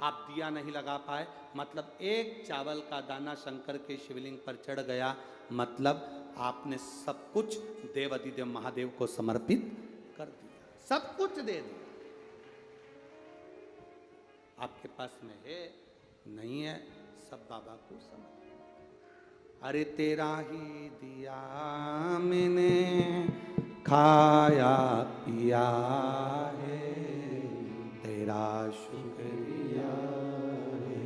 आप दिया नहीं लगा पाए, मतलब एक चावल का दाना शंकर के शिवलिंग पर चढ़ गया, मतलब आपने सब कुछ देव अधिदेव महादेव को समर्पित कर दिया, सब कुछ दे दिया। आपके पास में है नहीं है, सब बाबा को समर्पित। अरे तेरा ही दिया मैंने खाया पिया है, तेरा शुक्रिया है,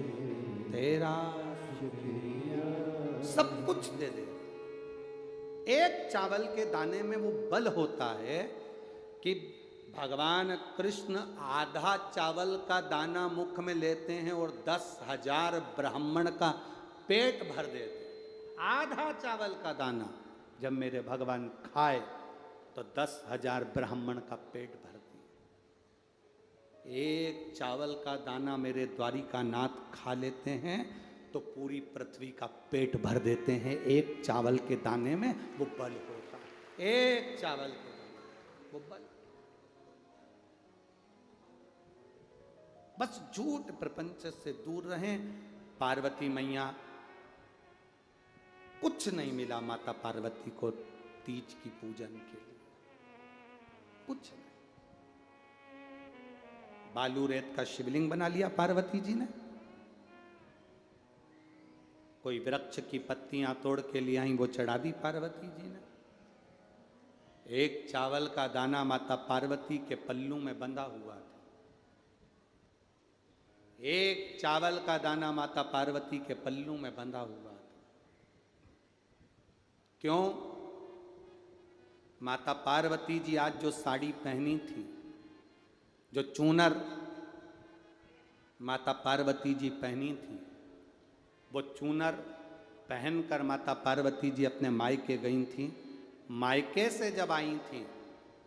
तेरा शुक्रिया, सब कुछ दे दे। एक चावल के दाने में वो बल होता है कि भगवान कृष्ण आधा चावल का दाना मुख में लेते हैं और 10,000 ब्राह्मण का पेट भर देते हैं। आधा चावल का दाना जब मेरे भगवान खाए तो 10,000 ब्राह्मण का पेट भर दिए। एक चावल का दाना मेरे द्वारिका नाथ खा लेते हैं तो पूरी पृथ्वी का पेट भर देते हैं। एक चावल के दाने में वो बल होता है, एक चावल के दाने वो बल। बस झूठ प्रपंच से दूर रहें। पार्वती मैया, कुछ नहीं मिला माता पार्वती को तीज की पूजन के लिए, कुछ नहीं। बालू रेत का शिवलिंग बना लिया पार्वती जी ने, कोई वृक्ष की पत्तियां तोड़ के ले आई, वो चढ़ा दी पार्वती जी ने। एक चावल का दाना माता पार्वती के पल्लू में बंधा हुआ था। एक चावल का दाना माता पार्वती के पल्लू में बंधा हुआ था। क्यों? माता पार्वती जी आज जो साड़ी पहनी थी, जो चूनर माता पार्वती जी पहनी थी, वो चूनर पहनकर माता पार्वती जी अपने मायके गई थी। मायके से जब आई थी,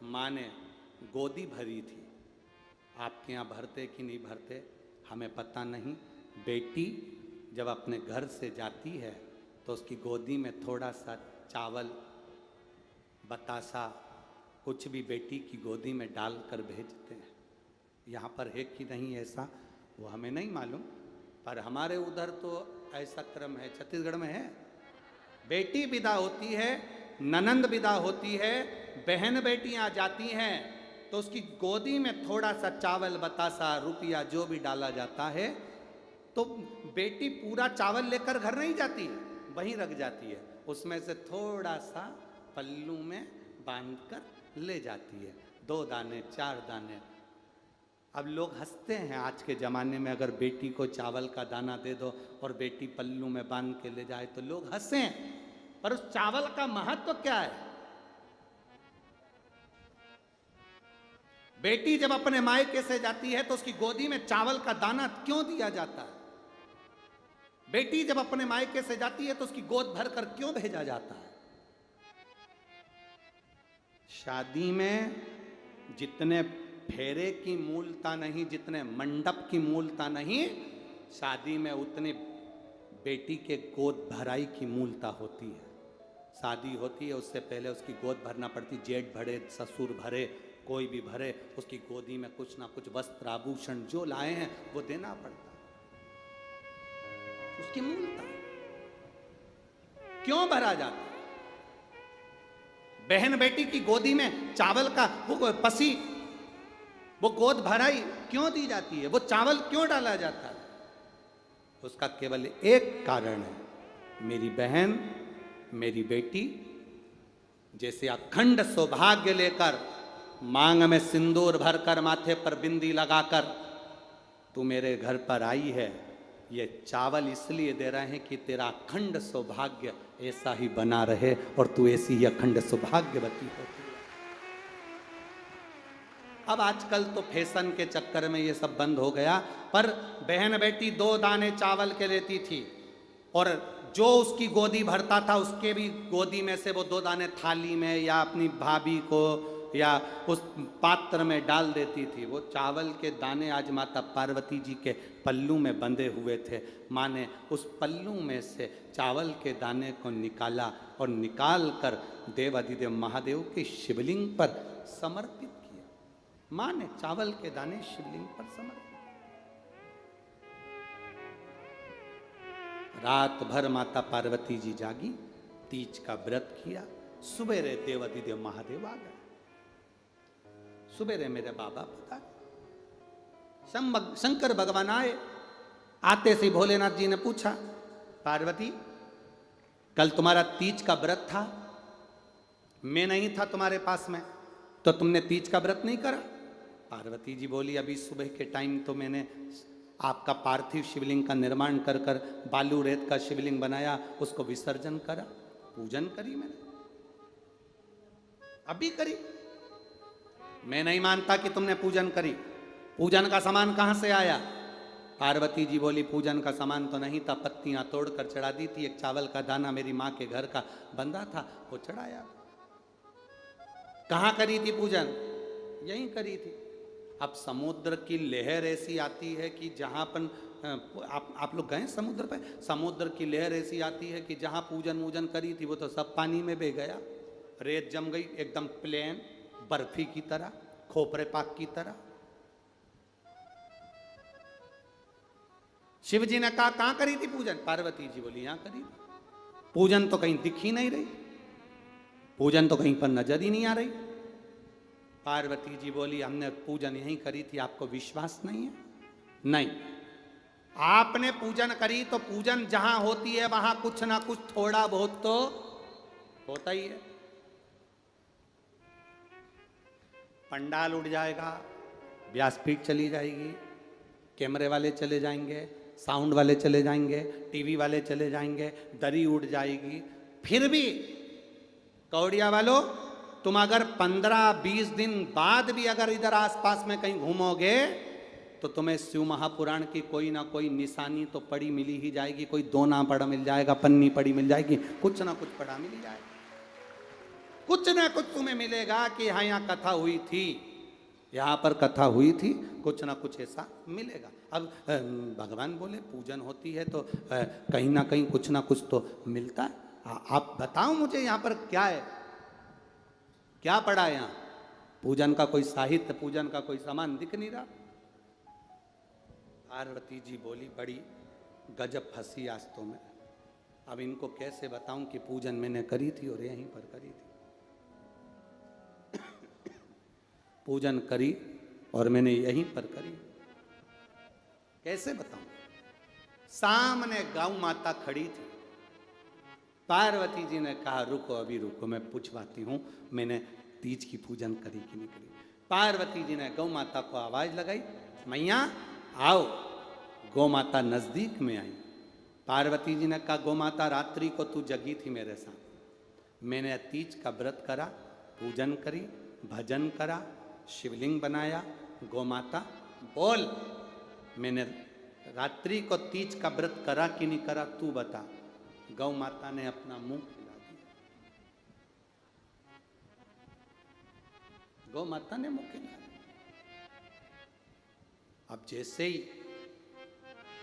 माँ ने गोदी भरी थी। आपके यहाँ भरते कि नहीं भरते हमें पता नहीं। बेटी जब अपने घर से जाती है तो उसकी गोदी में थोड़ा सा चावल, बतासा, कुछ भी बेटी की गोदी में डालकर भेजते हैं। यहाँ पर है कि नहीं ऐसा वो हमें नहीं मालूम, पर हमारे उधर तो ऐसा क्रम है। छत्तीसगढ़ में है, बेटी विदा होती है, ननंद विदा होती है, बहन बेटियां जाती हैं तो उसकी गोदी में थोड़ा सा चावल, बतासा, रुपया जो भी डाला जाता है, तो बेटी पूरा चावल लेकर घर नहीं जाती, वहीं रख जाती है। उसमें से थोड़ा सा पल्लू में बांधकर ले जाती है, 2 दाने 4 दाने। अब लोग हंसते हैं आज के ज़माने में, अगर बेटी को चावल का दाना दे दो और बेटी पल्लू में बांध के ले जाए तो लोग हंसें, पर उस चावल का महत्व क्या है? बेटी जब अपने मायके से जाती है तो उसकी गोदी में चावल का दाना क्यों दिया जाता है? बेटी जब अपने मायके से जाती है तो उसकी गोद भर कर क्यों भेजा जाता है? शादी में जितने फेरे की मूलता नहीं, जितने मंडप की मूलता नहीं, शादी में उतने बेटी के गोद भराई की मूलता होती है। शादी होती है उससे पहले उसकी गोद भरना पड़ती, जेठ भरे, ससुर भरे, कोई भी भरे, उसकी गोदी में कुछ ना कुछ वस्त्र आभूषण जो लाए हैं वो देना पड़ता है, उसकी मूलता। क्यों भरा जाता है? बहन बेटी की गोदी में चावल का वो पसी, वो गोद भराई क्यों दी जाती है? वो चावल क्यों डाला जाता है? उसका केवल एक कारण है, मेरी बहन, मेरी बेटी जैसे अखंड सौभाग्य लेकर, मांग में सिंदूर भरकर, माथे पर बिंदी लगाकर तू मेरे घर पर आई है, ये चावल इसलिए दे रहे हैं कि तेरा अखंड सौभाग्य ऐसा ही बना रहे और तू ऐसी ही अखंड सौभाग्यवती होती है। अब आजकल तो फैशन के चक्कर में ये सब बंद हो गया, पर बहन बेटी 2 दाने चावल के लेती थी और जो उसकी गोदी भरता था उसके भी गोदी में से वो 2 दाने थाली में या अपनी भाभी को या उस पात्र में डाल देती थी। वो चावल के दाने आज माता पार्वती जी के पल्लू में बंधे हुए थे। माँ ने उस पल्लू में से चावल के दाने को निकाला और निकाल कर देव अधिदेव महादेव के शिवलिंग पर समर्पित किया। माँ ने चावल के दाने शिवलिंग पर समर्पित। रात भर माता पार्वती जी जागी, तीज का व्रत किया। सुबेरे देव अधिदेव महादेव आ गए। सुबेरे मेरे बाबा पता, शंकर भगवान आए। आते से भोलेनाथ जी ने पूछा, पार्वती कल तुम्हारा तीज का व्रत था, मैं नहीं था तुम्हारे पास में, तो तुमने तीज का व्रत नहीं करा? पार्वती जी बोली, अभी सुबह के टाइम तो मैंने आपका पार्थिव शिवलिंग का निर्माण कर कर बालू रेत का शिवलिंग बनाया, उसको विसर्जन करा, पूजन करी मैंने, अभी करी। मैं नहीं मानता कि तुमने पूजन करी। पूजन का सामान कहां से आया? पार्वती जी बोली, पूजन का सामान तो नहीं था, पत्तियां तोड़कर चढ़ा दी थी, एक चावल का दाना मेरी माँ के घर का बंधा था, वो चढ़ाया। कहां करी थी पूजन? यहीं करी थी। अब समुद्र की लहर ऐसी आती है कि जहां पर आप लोग गए समुद्र पे? समुद्र की लहर ऐसी आती है कि जहां पूजन वूजन करी थी वो तो सब पानी में बह गया, रेत जम गई, एकदम प्लेन बर्फी की तरह, खोपरे पाक की तरह। शिव जी ने कहा, कहां करी थी पूजन? पार्वती जी बोली, यहां करी। पूजन तो कहीं दिख ही नहीं रही, पूजन तो कहीं पर नजर ही नहीं आ रही। पार्वती जी बोली, हमने पूजन यहीं करी थी, आपको विश्वास नहीं है? नहीं, आपने पूजन करी तो पूजन जहां होती है वहां कुछ ना कुछ थोड़ा बहुत तो होता ही है। पंडाल उड़ जाएगा, व्यासपीठ चली जाएगी, कैमरे वाले चले जाएंगे, साउंड वाले चले जाएंगे, टीवी वाले चले जाएंगे, दरी उड़ जाएगी। फिर भी कौड़िया वालों, तुम अगर 15-20 दिन बाद भी अगर इधर आसपास में कहीं घूमोगे तो तुम्हें शिव महापुराण की कोई ना कोई निशानी तो पड़ी मिली ही जाएगी। कोई दोना पड़ा मिल जाएगा, पन्नी पड़ी मिल जाएगी, कुछ ना कुछ पड़ा मिल जाएगा, कुछ ना कुछ तुम्हें मिलेगा कि हाँ यहाँ कथा हुई थी, यहाँ पर कथा हुई थी, कुछ ना कुछ ऐसा मिलेगा। अब भगवान बोले पूजन होती है तो कहीं ना कहीं कुछ ना कुछ तो मिलता है। आप बताओ मुझे यहाँ पर क्या है, क्या पड़ा है यहाँ? पूजन का कोई साहित्य, पूजन का कोई सामान दिख नहीं रहा। पार्वती जी बोली, बड़ी गजब फंसी आज तो मैं, अब इनको कैसे बताऊं कि पूजन मैंने करी थी और यहीं पर करी थी। पूजन करी और मैंने यहीं पर करी, कैसे बताऊं? सामने गौ माता खड़ी थी। पार्वती जी ने कहा, रुको अभी रुको, मैं पूछवाती हूं मैंने तीज की पूजन करी कि नहीं करी। पार्वती जी ने गौ माता को आवाज लगाई, मैया आओ। गौ माता नजदीक में आई। पार्वती जी ने कहा, गौ माता रात्रि को तू जगी थी मेरे साथ, मैंने तीज का व्रत करा, पूजन करी, भजन करा, शिवलिंग बनाया। गौ माता बोल, मैंने रात्रि को तीज का व्रत करा कि नहीं करा तू बता। गौ माता ने अपना मुंह खिला दिया, गौ माता ने मुंह खिला दिया। अब जैसे ही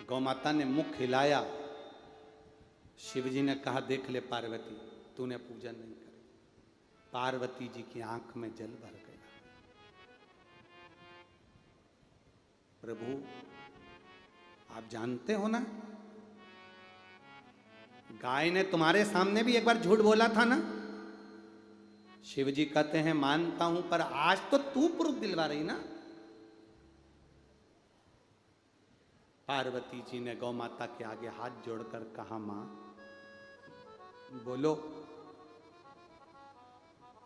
गौ माता ने मुख खिलाया, शिवजी ने कहा देख ले पार्वती, तूने पूजन नहीं करी। पार्वती जी की आंख में जल भर गया। प्रभु आप जानते हो ना, गाय ने तुम्हारे सामने भी एक बार झूठ बोला था ना। शिवजी कहते हैं मानता हूं, पर आज तो तू प्रूफ दिलवा रही ना। पार्वती जी ने गौ माता के आगे हाथ जोड़कर कहा मां बोलो,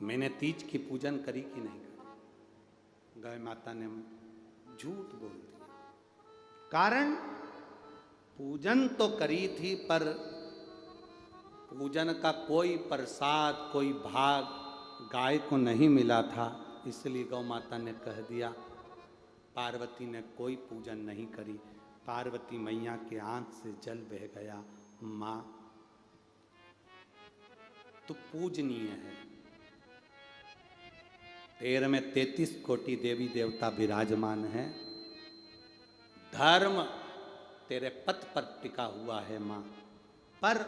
मैंने तीज की पूजन करी कि नहीं करी। गौ माता ने झूठ बोल दिया। कारण पूजन तो करी थी, पर पूजन का कोई प्रसाद कोई भाग गाय को नहीं मिला था। इसलिए गौ माता ने कह दिया पार्वती ने कोई पूजन नहीं करी। पार्वती मैया के आंख से जल बह गया। मां तू पूजनीय है, तेरे में 33 कोटि देवी देवता विराजमान है। धर्म तेरे पथ पर टिका हुआ है मां, पर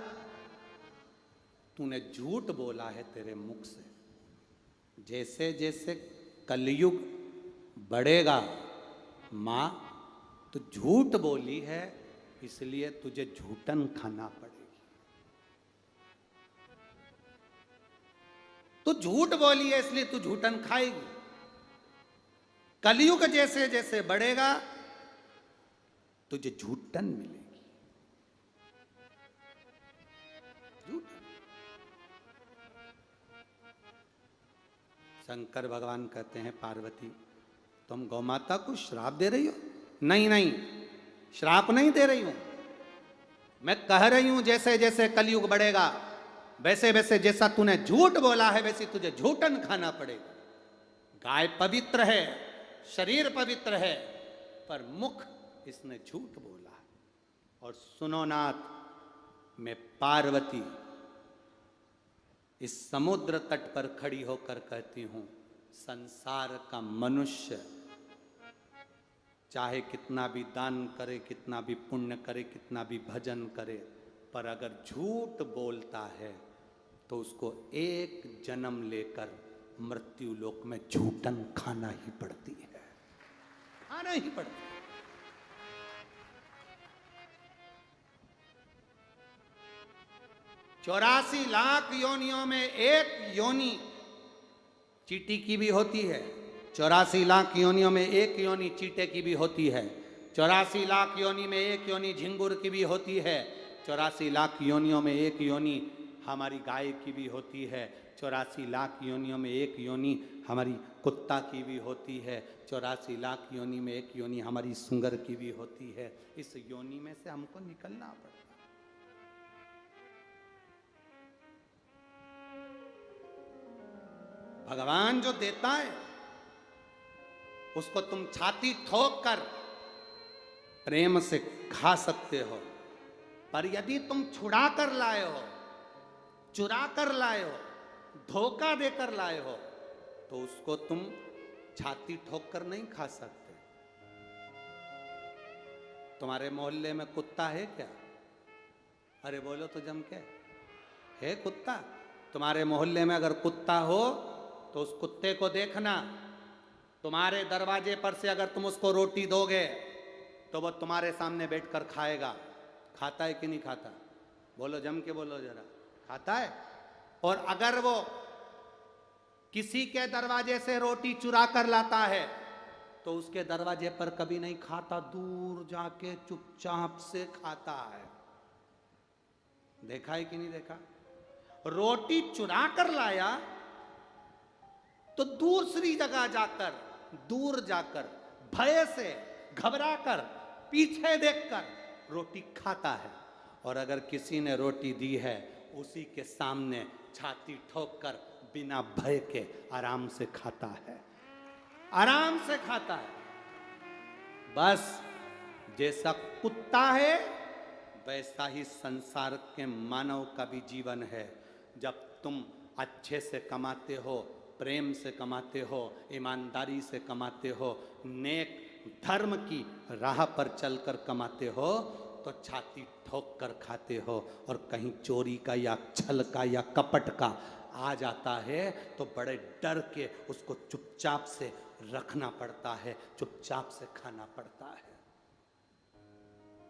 तूने झूठ बोला है तेरे मुख से। जैसे जैसे कलयुग बढ़ेगा मां, तू झूठ बोली है, इसलिए तुझे झूठन खाना पड़ेगी। तू झूठ बोली है इसलिए तू झूठन खाएगी। कलयुग जैसे जैसे बढ़ेगा तुझे झूठन मिलेगी। झूठन। शंकर भगवान कहते हैं पार्वती तुम गौ माता को श्राप दे रही हो। नहीं नहीं, श्राप नहीं दे रही हूं, मैं कह रही हूं जैसे जैसे कलयुग बढ़ेगा वैसे वैसे जैसा तूने झूठ बोला है वैसे तुझे झूठन खाना पड़ेगा। गाय पवित्र है, शरीर पवित्र है, पर मुख इसने झूठ बोला है। और सुनो नाथ, मैं पार्वती इस समुद्र तट पर खड़ी होकर कहती हूं संसार का मनुष्य चाहे कितना भी दान करे, कितना भी पुण्य करे, कितना भी भजन करे, पर अगर झूठ बोलता है तो उसको एक जन्म लेकर मृत्यु लोक में झूठन खाना ही पड़ती है, खाना ही पड़ती है। 84 लाख योनियों में एक योनि चींटी की भी होती है। 84 लाख योनियों में एक योनि चींटे की भी होती है। 84 लाख योनि में एक योनि झिंगुर की भी होती है। 84 लाख योनियों में एक योनि हमारी गाय की भी होती है। 84 लाख योनियों में एक योनि हमारी कुत्ता की भी होती है। 84 लाख योनि में एक योनि हमारी सुंगर की भी होती है। इस योनि में से हमको निकलना पड़ता है। भगवान जो देता है उसको तुम छाती ठोक कर प्रेम से खा सकते हो, पर यदि तुम छुड़ा कर लाए हो, चुरा कर लाए हो, धोखा देकर लाए हो, तो उसको तुम छाती ठोक कर नहीं खा सकते। तुम्हारे मोहल्ले में कुत्ता है क्या? अरे बोलो तो जम के, है कुत्ता? तुम्हारे मोहल्ले में अगर कुत्ता हो तो उस कुत्ते को देखना, तुम्हारे दरवाजे पर से अगर तुम उसको रोटी दोगे तो वो तुम्हारे सामने बैठकर खाएगा। खाता है कि नहीं खाता? बोलो जम के बोलो जरा, खाता है। और अगर वो किसी के दरवाजे से रोटी चुरा कर लाता है तो उसके दरवाजे पर कभी नहीं खाता, दूर जाके चुपचाप से खाता है। देखा है कि नहीं देखा? रोटी चुरा कर लाया तो दूसरी जगह जाकर, दूर जाकर, भय से घबराकर, पीछे देखकर रोटी खाता है। और अगर किसी ने रोटी दी है उसी के सामने छाती ठोककर बिना भय के आराम से खाता है, आराम से खाता है। बस जैसा कुत्ता है वैसा ही संसार के मानव का भी जीवन है। जब तुम अच्छे से कमाते हो, प्रेम से कमाते हो, ईमानदारी से कमाते हो, नेक धर्म की राह पर चलकर कमाते हो, तो छाती ठोक कर खाते हो। और कहीं चोरी का या छल का या कपट का आ जाता है तो बड़े डर के उसको चुपचाप से रखना पड़ता है, चुपचाप से खाना पड़ता है।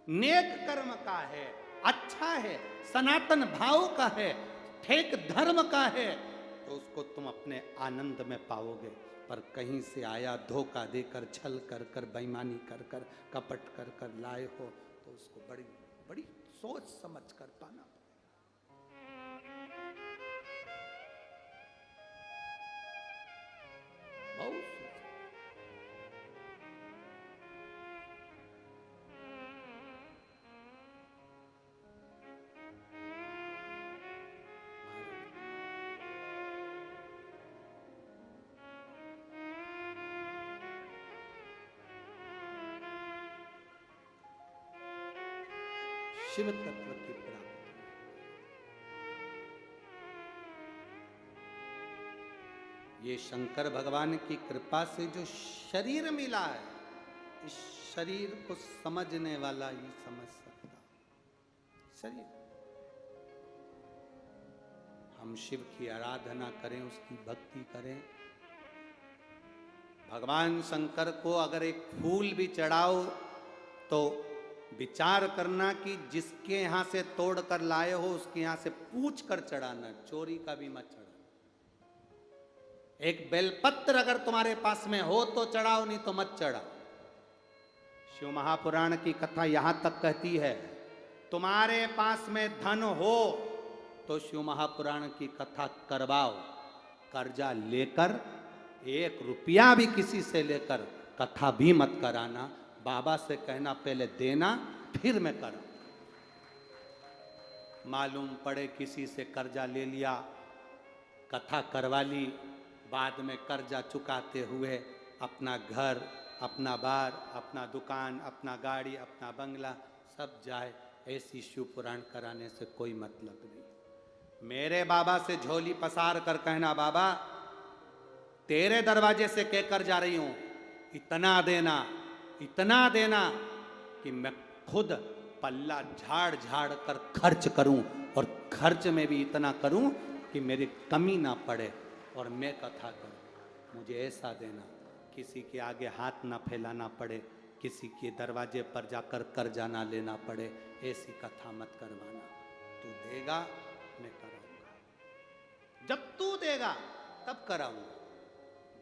नेक कर्म का है, अच्छा है, सनातन भाव का है, ठेक धर्म का है, तो उसको तुम अपने आनंद में पाओगे। पर कहीं से आया धोखा देकर, छल कर कर, बेईमानी कर कर, कपट कर कर लाए हो, तो उसको बड़ी बड़ी सोच समझ कर पाना पड़ेगा। बहुत शिव तत्व की प्राप्ति। ये शंकर भगवान की कृपा से जो शरीर मिला है, इस शरीर को समझने वाला ही समझ सकता। शरीर, हम शिव की आराधना करें, उसकी भक्ति करें। भगवान शंकर को अगर एक फूल भी चढ़ाओ तो विचार करना कि जिसके यहां से तोड़ कर लाए हो उसके यहां से पूछ कर चढ़ाना, चोरी का भी मत चढ़ाना। एक बेलपत्र अगर तुम्हारे पास में हो तो चढ़ाओ, नहीं तो मत चढ़ाओ। शिव महापुराण की कथा यहां तक कहती है, तुम्हारे पास में धन हो तो शिव महापुराण की कथा करवाओ। कर्जा लेकर, 1 रुपया भी किसी से लेकर कथा भी मत कराना। बाबा से कहना पहले देना, फिर मैं करा। मालूम पड़े किसी से कर्जा ले लिया, कथा करवा ली, बाद में कर्जा चुकाते हुए अपना घर, अपना बार, अपना दुकान, अपना गाड़ी, अपना बंगला सब जाए, ऐसी शिव पुराण कराने से कोई मतलब नहीं। मेरे बाबा से झोली पसार कर कहना, बाबा तेरे दरवाजे से कहकर जा रही हूं, इतना देना, इतना देना कि मैं खुद पल्ला झाड़ झाड़ कर खर्च करूं, और खर्च में भी इतना करूं कि मेरी कमी ना पड़े और मैं कथा करूं। मुझे ऐसा देना, किसी के आगे हाथ ना फैलाना पड़े, किसी के दरवाजे पर जाकर कर्जा ना लेना पड़े, ऐसी कथा मत करवाना। तू देगा मैं कराऊंगा, जब तू देगा तब कराऊंगा।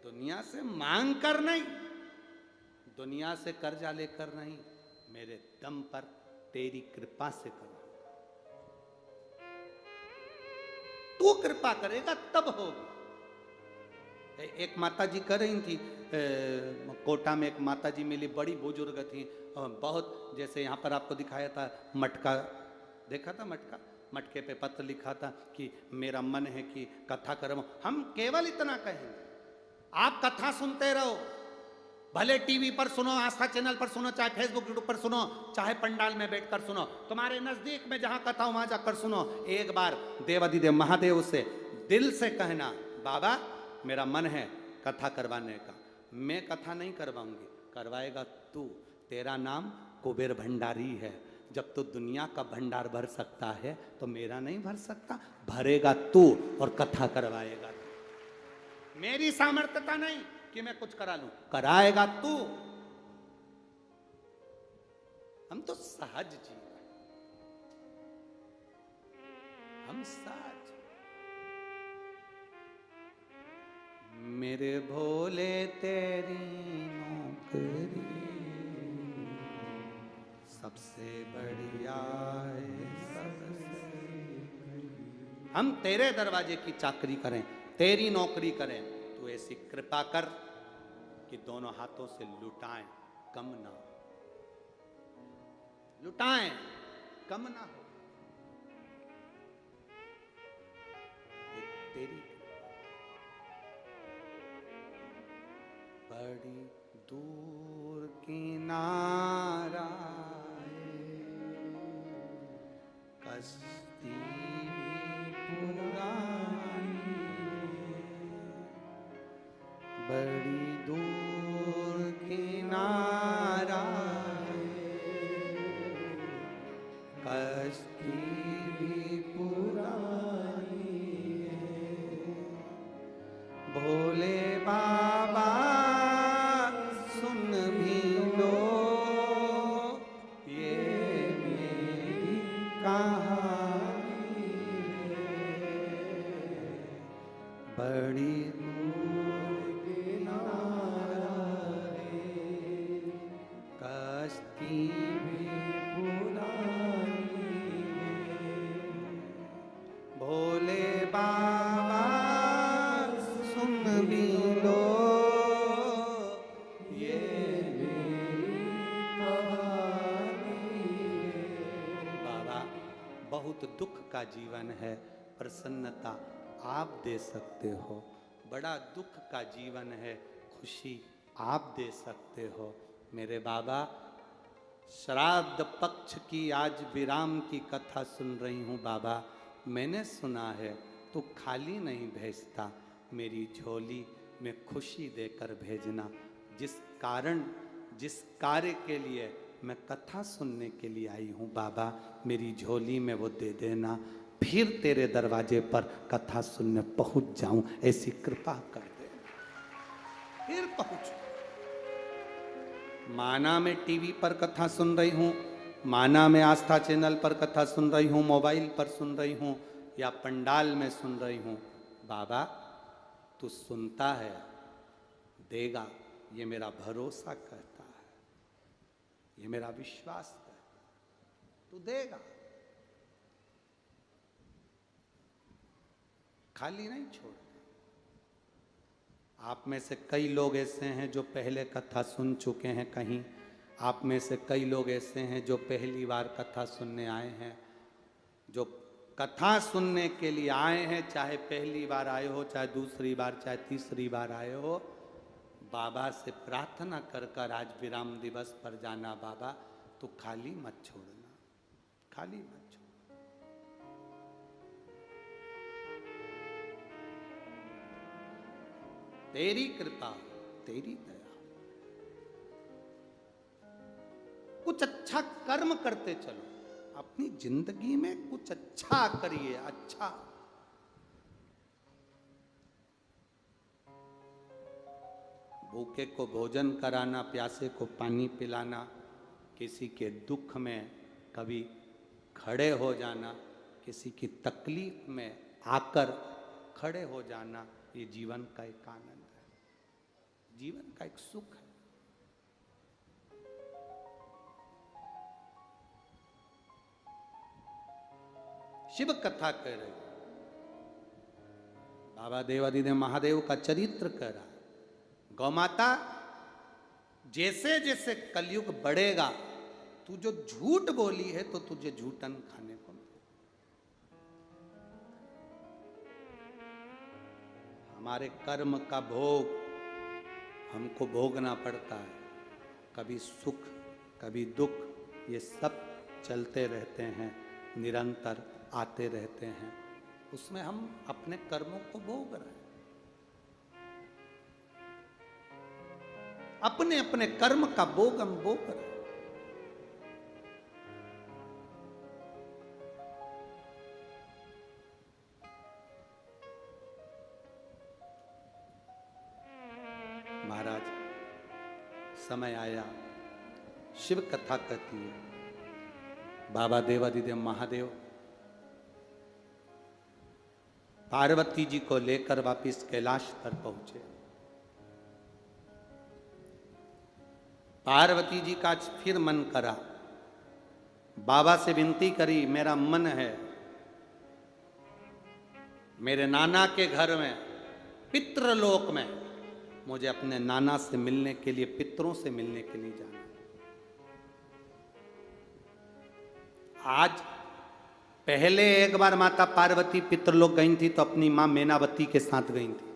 दुनिया से मांग कर नहीं, दुनिया से कर्जा लेकर नहीं, मेरे दम पर तेरी कृपा से करूंगा। तू कृपा करेगा तब होगी। एक माता जी कर रही थी, कोटा में एक माता जी मिली, बड़ी बुजुर्ग थी, बहुत, जैसे यहाँ पर आपको दिखाया था मटका, देखा था मटका, मटके पे पत्र लिखा था कि मेरा मन है कि कथा करो। हम केवल इतना कहेंगे, आप कथा सुनते रहो, भले टीवी पर सुनो, आस्था चैनल पर सुनो, चाहे फेसबुक यूट्यूब पर सुनो, चाहे पंडाल में बैठकर सुनो, तुम्हारे नजदीक में जहां कथा वहां जाकर सुनो। एक बार देवाधिदेव महादेव से दिल से कहना, बाबा मेरा मन है कथा करवाने का। मैं कथा नहीं करवाऊंगी, करवाएगा तू। तेरा नाम कुबेर भंडारी है, जब तू दुनिया का भंडार भर सकता है तो मेरा नहीं भर सकता। भरेगा तू और कथा करवाएगा तू। मेरी सामर्थ्यता नहीं कि मैं कुछ करा लूं, कराएगा तू। हम तो सहज जीव हैं, हम सहज। मेरे भोले तेरी नौकरी सबसे बढ़िया है, सबसे। हम तेरे दरवाजे की चाकरी करें, तेरी नौकरी करें, तू ऐसी कृपा कर कि दोनों हाथों से लुटाएं, कम ना हो, लुटाएं कम ना हो। तेरी बड़ी दूर किनारा कश्ती भी पुरानी है। भोले बाबा सुन भी लो ये मेरी कहानी है। बड़ी दूर किनारे कश्ती भी पुरानी है। भोले बाबा सुन भी लो ये मेरी कहानी है। बाबा, बहुत दुख का जीवन है, प्रसन्नता आप दे सकते हो। बड़ा दुख का जीवन है, खुशी आप दे सकते हो। मेरे बाबा, श्राद्ध पक्ष की आज विराम की कथा सुन रही हूँ बाबा। मैंने सुना है तू खाली नहीं भेजता, मेरी झोली में खुशी देकर भेजना। जिस कार्य के लिए मैं कथा सुनने के लिए आई हूँ बाबा, मेरी झोली में वो दे देना, फिर तेरे दरवाजे पर कथा सुनने पहुंच जाऊं, ऐसी कृपा कर दे। फिर पहुंचूं। माना में टीवी पर कथा सुन रही हूं, माना में आस्था चैनल पर कथा सुन रही हूं, मोबाइल पर सुन रही हूं या पंडाल में सुन रही हूं, बाबा तू सुनता है, देगा, ये मेरा भरोसा कहता है, ये मेरा विश्वास है, तू देगा, खाली नहीं छोड़। आप में से कई लोग ऐसे हैं जो पहले कथा सुन चुके हैं कहीं, आप में से कई लोग ऐसे हैं जो पहली बार कथा सुनने आए हैं। जो कथा सुनने के लिए आए हैं, चाहे पहली बार आए हो, चाहे दूसरी बार, चाहे तीसरी बार आए हो, बाबा से प्रार्थना कर कर आज विराम दिवस पर जाना। बाबा तू खाली मत छोड़ना, खाली मत छोड़। तेरी कृपा, तेरी दया, कुछ अच्छा कर्म करते चलो, अपनी जिंदगी में कुछ अच्छा करिए। अच्छा भूखे को भोजन कराना, प्यासे को पानी पिलाना, किसी के दुख में कभी खड़े हो जाना, किसी की तकलीफ में आकर खड़े हो जाना, ये जीवन का एक आनंद है, जीवन का एक सुख है। शिव कथा कह रहे, बाबा देवादिदेव महादेव का चरित्र कह रहा है। गौमाता, जैसे जैसे कलयुग बढ़ेगा, तू जो झूठ बोली है तो तुझे झूठन खाने को मिले। हमारे कर्म का भोग हमको भोगना पड़ता है, कभी सुख कभी दुख, ये सब चलते रहते हैं, निरंतर आते रहते हैं, उसमें हम अपने कर्मों को भोग रहे हैं। अपने अपने कर्म का भोग हम भोग रहे हैं। महाराज, समय आया, शिव कथा कहती है, बाबा देवादिदेव महादेव पार्वती जी को लेकर वापिस कैलाश पर पहुंचे। पार्वती जी का फिर मन करा, बाबा से विनती करी, मेरा मन है मेरे नाना के घर में, पितृलोक में, मुझे अपने नाना से मिलने के लिए, पितरों से मिलने के लिए जाना। आज पहले एक बार माता पार्वती पितृलोक गई थी तो अपनी मां मैनावती के साथ गई थी,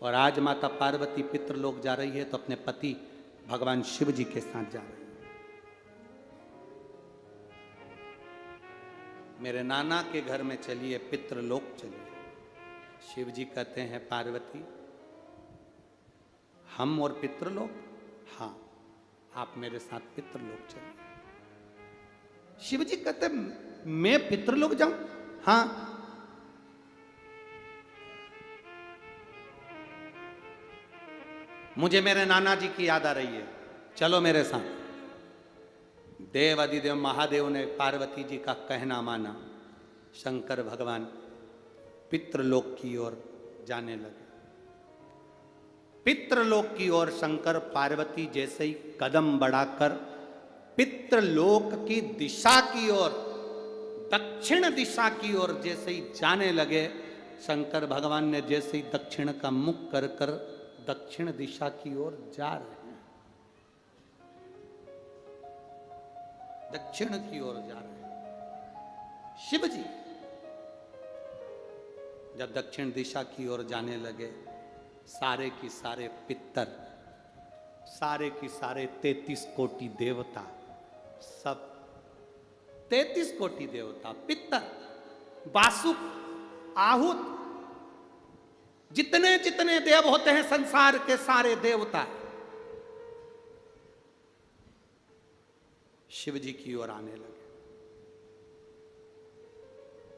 और आज माता पार्वती पितृलोक जा रही है तो अपने पति भगवान शिव जी के साथ जा रही है। मेरे नाना के घर में चलिए, पितृलोक चलिए। शिव जी कहते हैं, पार्वती हम और पितृलोक, हाँ आप मेरे साथ पितृलोक चलिए। शिव जी कहते मैं पितृलोक जाऊं? हाँ। मुझे मेरे नाना जी की याद आ रही है, चलो मेरे साथ। देव अधिदेव महादेव ने पार्वती जी का कहना माना, शंकर भगवान पितृलोक की ओर जाने लगे। पितृलोक की ओर शंकर पार्वती जैसे ही कदम बढ़ाकर पितृलोक की दिशा की ओर, दक्षिण दिशा की ओर जैसे ही जाने लगे, शंकर भगवान ने जैसे ही दक्षिण का मुख कर कर दक्षिण दिशा की ओर जा रहे हैं, दक्षिण की ओर जा रहे हैं शिव जी। जब दक्षिण दिशा की ओर जाने लगे, सारे की सारे पितर, सारे की सारे 33 कोटि देवता, सब 33 कोटि देवता, पितर, वासुक, आहूत, जितने जितने देव होते हैं संसार के सारे देवता शिव जी की ओर आने लगे,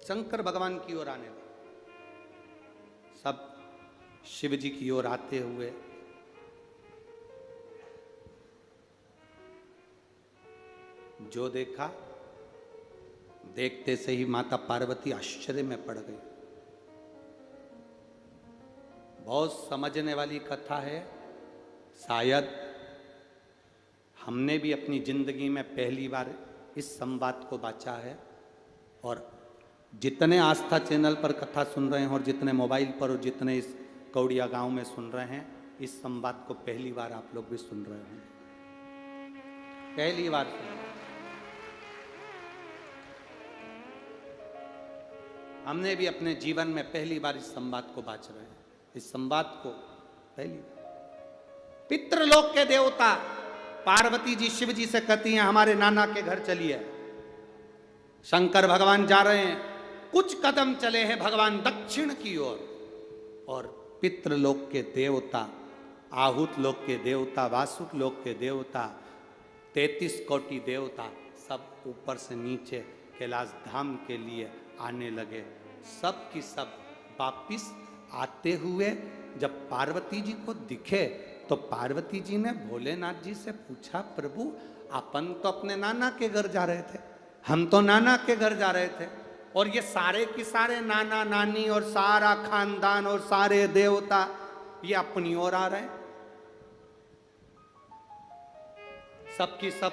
शंकर भगवान की ओर आने लगे। सब शिव जी की ओर आते हुए जो देखा, देखते से ही माता पार्वती आश्चर्य में पड़ गई। बहुत समझने वाली कथा है, शायद हमने भी अपनी जिंदगी में पहली बार इस संवाद को बांचा है, और जितने आस्था चैनल पर कथा सुन रहे हैं और जितने मोबाइल पर और जितने इस कौड़िया गांव में सुन रहे हैं, इस संवाद को पहली बार आप लोग भी सुन रहे हैं, पहली बार सुन रहे हैं। हमने भी अपने जीवन में पहली बार इस संवाद को बांच रहे हैं, इस संवाद को पहली बार। पितृलोक के देवता पार्वती जी शिव जी से कहती हैं हमारे नाना के घर चलिए। शंकर भगवान जा रहे हैं, कुछ कदम चले हैं भगवान दक्षिण की ओर, और पितृलोक के देवता, आहूत लोक के देवता, वासुक लोक के देवता, 33 कोटि देवता सब ऊपर से नीचे कैलाश धाम के लिए आने लगे। सब की सब वापिस आते हुए जब पार्वती जी को दिखे तो पार्वती जी ने भोलेनाथ जी से पूछा, प्रभु अपन तो अपने नाना के घर जा रहे थे, हम तो नाना के घर जा रहे थे, और ये सारे के सारे नाना नानी और सारा खानदान और सारे देवता ये अपनी ओर आ रहे हैं, सबकी सब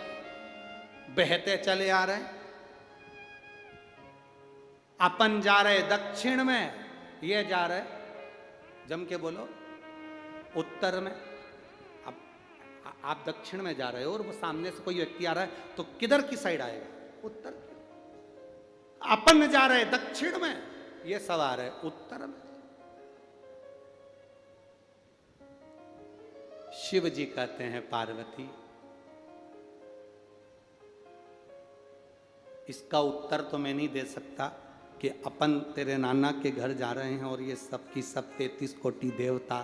बहते चले आ रहे हैं। अपन जा रहे दक्षिण में, ये जा रहे, जम के बोलो, उत्तर में। अब आप दक्षिण में जा रहे हो और वो सामने से कोई व्यक्ति आ रहा है तो किधर की साइड आएगा? उत्तर की। अपन जा रहे दक्षिण में, ये सब आ रहे उत्तर में। शिव जी कहते हैं पार्वती, इसका उत्तर तो मैं नहीं दे सकता कि अपन तेरे नाना के घर जा रहे हैं और ये सब की सब 33 कोटि देवता,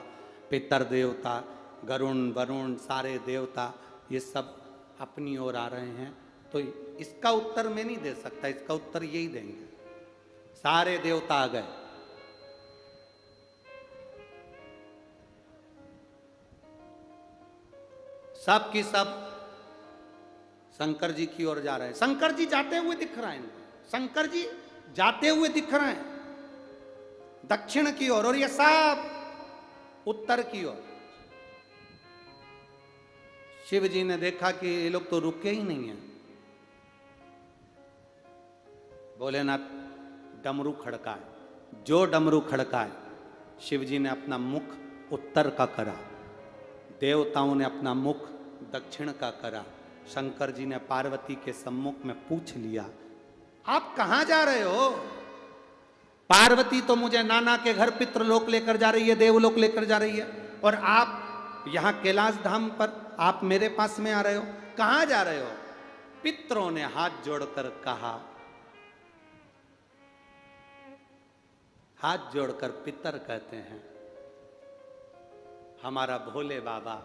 पितर देवता, गरुण वरुण सारे देवता ये सब अपनी ओर आ रहे हैं, तो इसका उत्तर मैं नहीं दे सकता, इसका उत्तर यही देंगे, सारे देवता आ गए। सब की सब शंकर जी की ओर जा रहे हैं। शंकर जी जाते हुए दिख रहे हैं, शंकर जी जाते हुए दिख रहे हैं दक्षिण की ओर, और ये सब उत्तर की ओर। शिव जी ने देखा कि ये लोग तो रुके ही नहीं हैं। भोलेनाथ डमरू खड़काए, जो डमरू खड़काए, शिव जी ने अपना मुख उत्तर का करा, देवताओं ने अपना मुख दक्षिण का करा। शंकर जी ने पार्वती के सम्मुख में पूछ लिया, आप कहां जा रहे हो? पार्वती तो मुझे नाना के घर पितृलोक लेकर जा रही है, देवलोक लेकर जा रही है, और आप यहां कैलाश धाम पर आप मेरे पास में आ रहे हो, कहां जा रहे हो? पितरों ने हाथ जोड़कर कहा, हाथ जोड़कर पितर कहते हैं, हमारा भोले बाबा,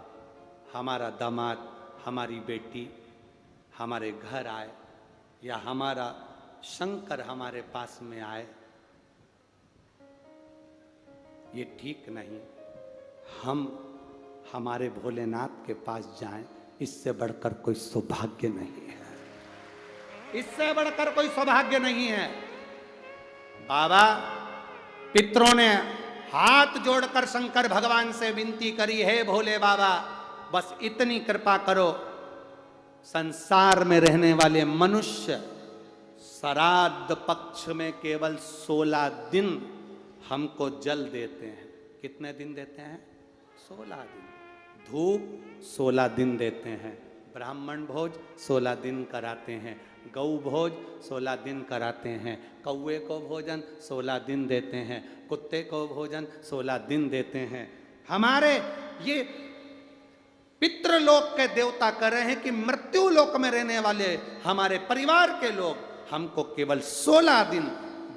हमारा दामाद, हमारी बेटी हमारे घर आए, या हमारा शंकर हमारे पास में आए, ये ठीक नहीं। हम हमारे भोलेनाथ के पास जाएं, इससे बढ़कर कोई सौभाग्य नहीं है, इससे बढ़कर कोई सौभाग्य नहीं है। बाबा पितरों ने हाथ जोड़कर शंकर भगवान से विनती करी, है भोले बाबा बस इतनी कृपा करो, संसार में रहने वाले मनुष्य श्राद्ध पक्ष में केवल 16 दिन हमको जल देते हैं। कितने दिन देते हैं? 16 दिन। धूप 16 दिन देते हैं, ब्राह्मण भोज 16 दिन कराते हैं, गौ भोज 16 दिन कराते हैं, कौवे को भोजन 16 दिन देते हैं, कुत्ते को भोजन 16 दिन देते हैं। हमारे ये पितृलोक के देवता कह रहे हैं कि मृत्यु लोक में रहने वाले हमारे परिवार के लोग हमको केवल 16 दिन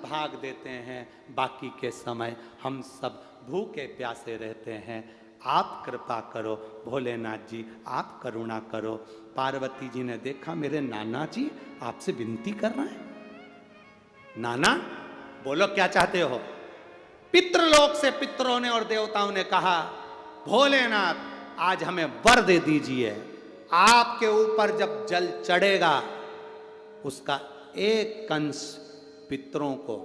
भाग देते हैं, बाकी के समय हम सब भूखे प्यासे रहते हैं। आप कृपा करो भोलेनाथ जी, आप करुणा करो। पार्वती जी ने देखा मेरे नाना जी आपसे विनती कर रहे हैं। नाना बोलो क्या चाहते हो? पितृलोक से पितरों ने और देवताओं ने कहा, भोलेनाथ आज हमें वर दे दीजिए, आपके ऊपर जब जल चढ़ेगा उसका एक कंश पितरों को,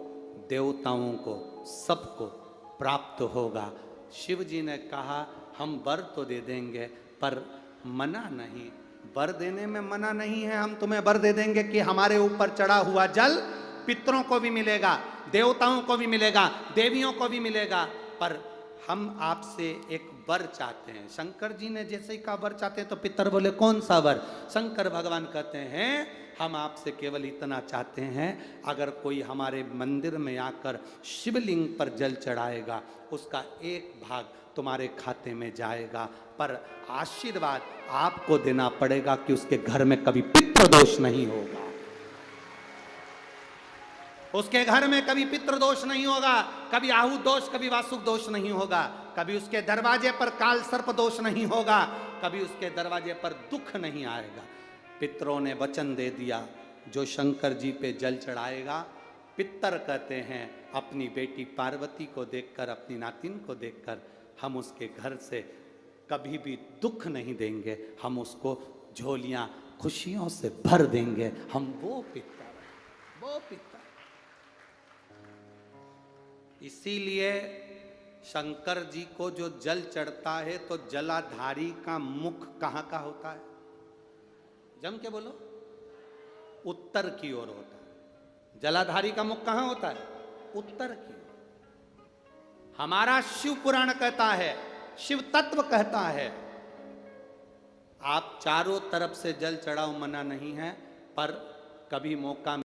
देवताओं को, सबको प्राप्त होगा। शिव जी ने कहा हम वर तो दे देंगे पर मना नहीं, वर देने में मना नहीं है। हम तुम्हें वर दे देंगे कि हमारे ऊपर चढ़ा हुआ जल पितरों को भी मिलेगा, देवताओं को भी मिलेगा, देवियों को भी मिलेगा, पर हम आपसे एक वर चाहते हैं। शंकर जी ने जैसे ही कहा वर चाहते हैं तो पितर बोले कौन सा वर? शंकर भगवान कहते हैं हम आपसे केवल इतना चाहते हैं, अगर कोई हमारे मंदिर में आकर शिवलिंग पर जल चढ़ाएगा उसका एक भाग तुम्हारे खाते में जाएगा, पर आशीर्वाद आपको देना पड़ेगा कि उसके घर में कभी पितृदोष नहीं होगा, उसके घर में कभी पितृदोष नहीं होगा, कभी आहु दोष, कभी वासुक दोष नहीं होगा, कभी उसके दरवाजे पर काल सर्प दोष नहीं होगा, कभी उसके दरवाजे पर दुख नहीं आएगा। पितरों ने वचन दे दिया, जो शंकर जी पे जल चढ़ाएगा, पितर कहते हैं अपनी बेटी पार्वती को देखकर, अपनी नातिन को देखकर हम उसके घर से कभी भी दुख नहीं देंगे, हम उसको झोलियां खुशियों से भर देंगे। हम वो पितर। इसीलिए शंकर जी को जो जल चढ़ता है तो जलाधारी का मुख कहाँ का होता है? जम के बोलो, उत्तर की ओर होता है। जलाधारी का मुख कहाँ होता है? उत्तर की ओर। हमारा शिव पुराण कहता है, शिव तत्व कहता है, आप चारों तरफ से जल चढ़ाओ, मना नहीं है, पर कभी मौका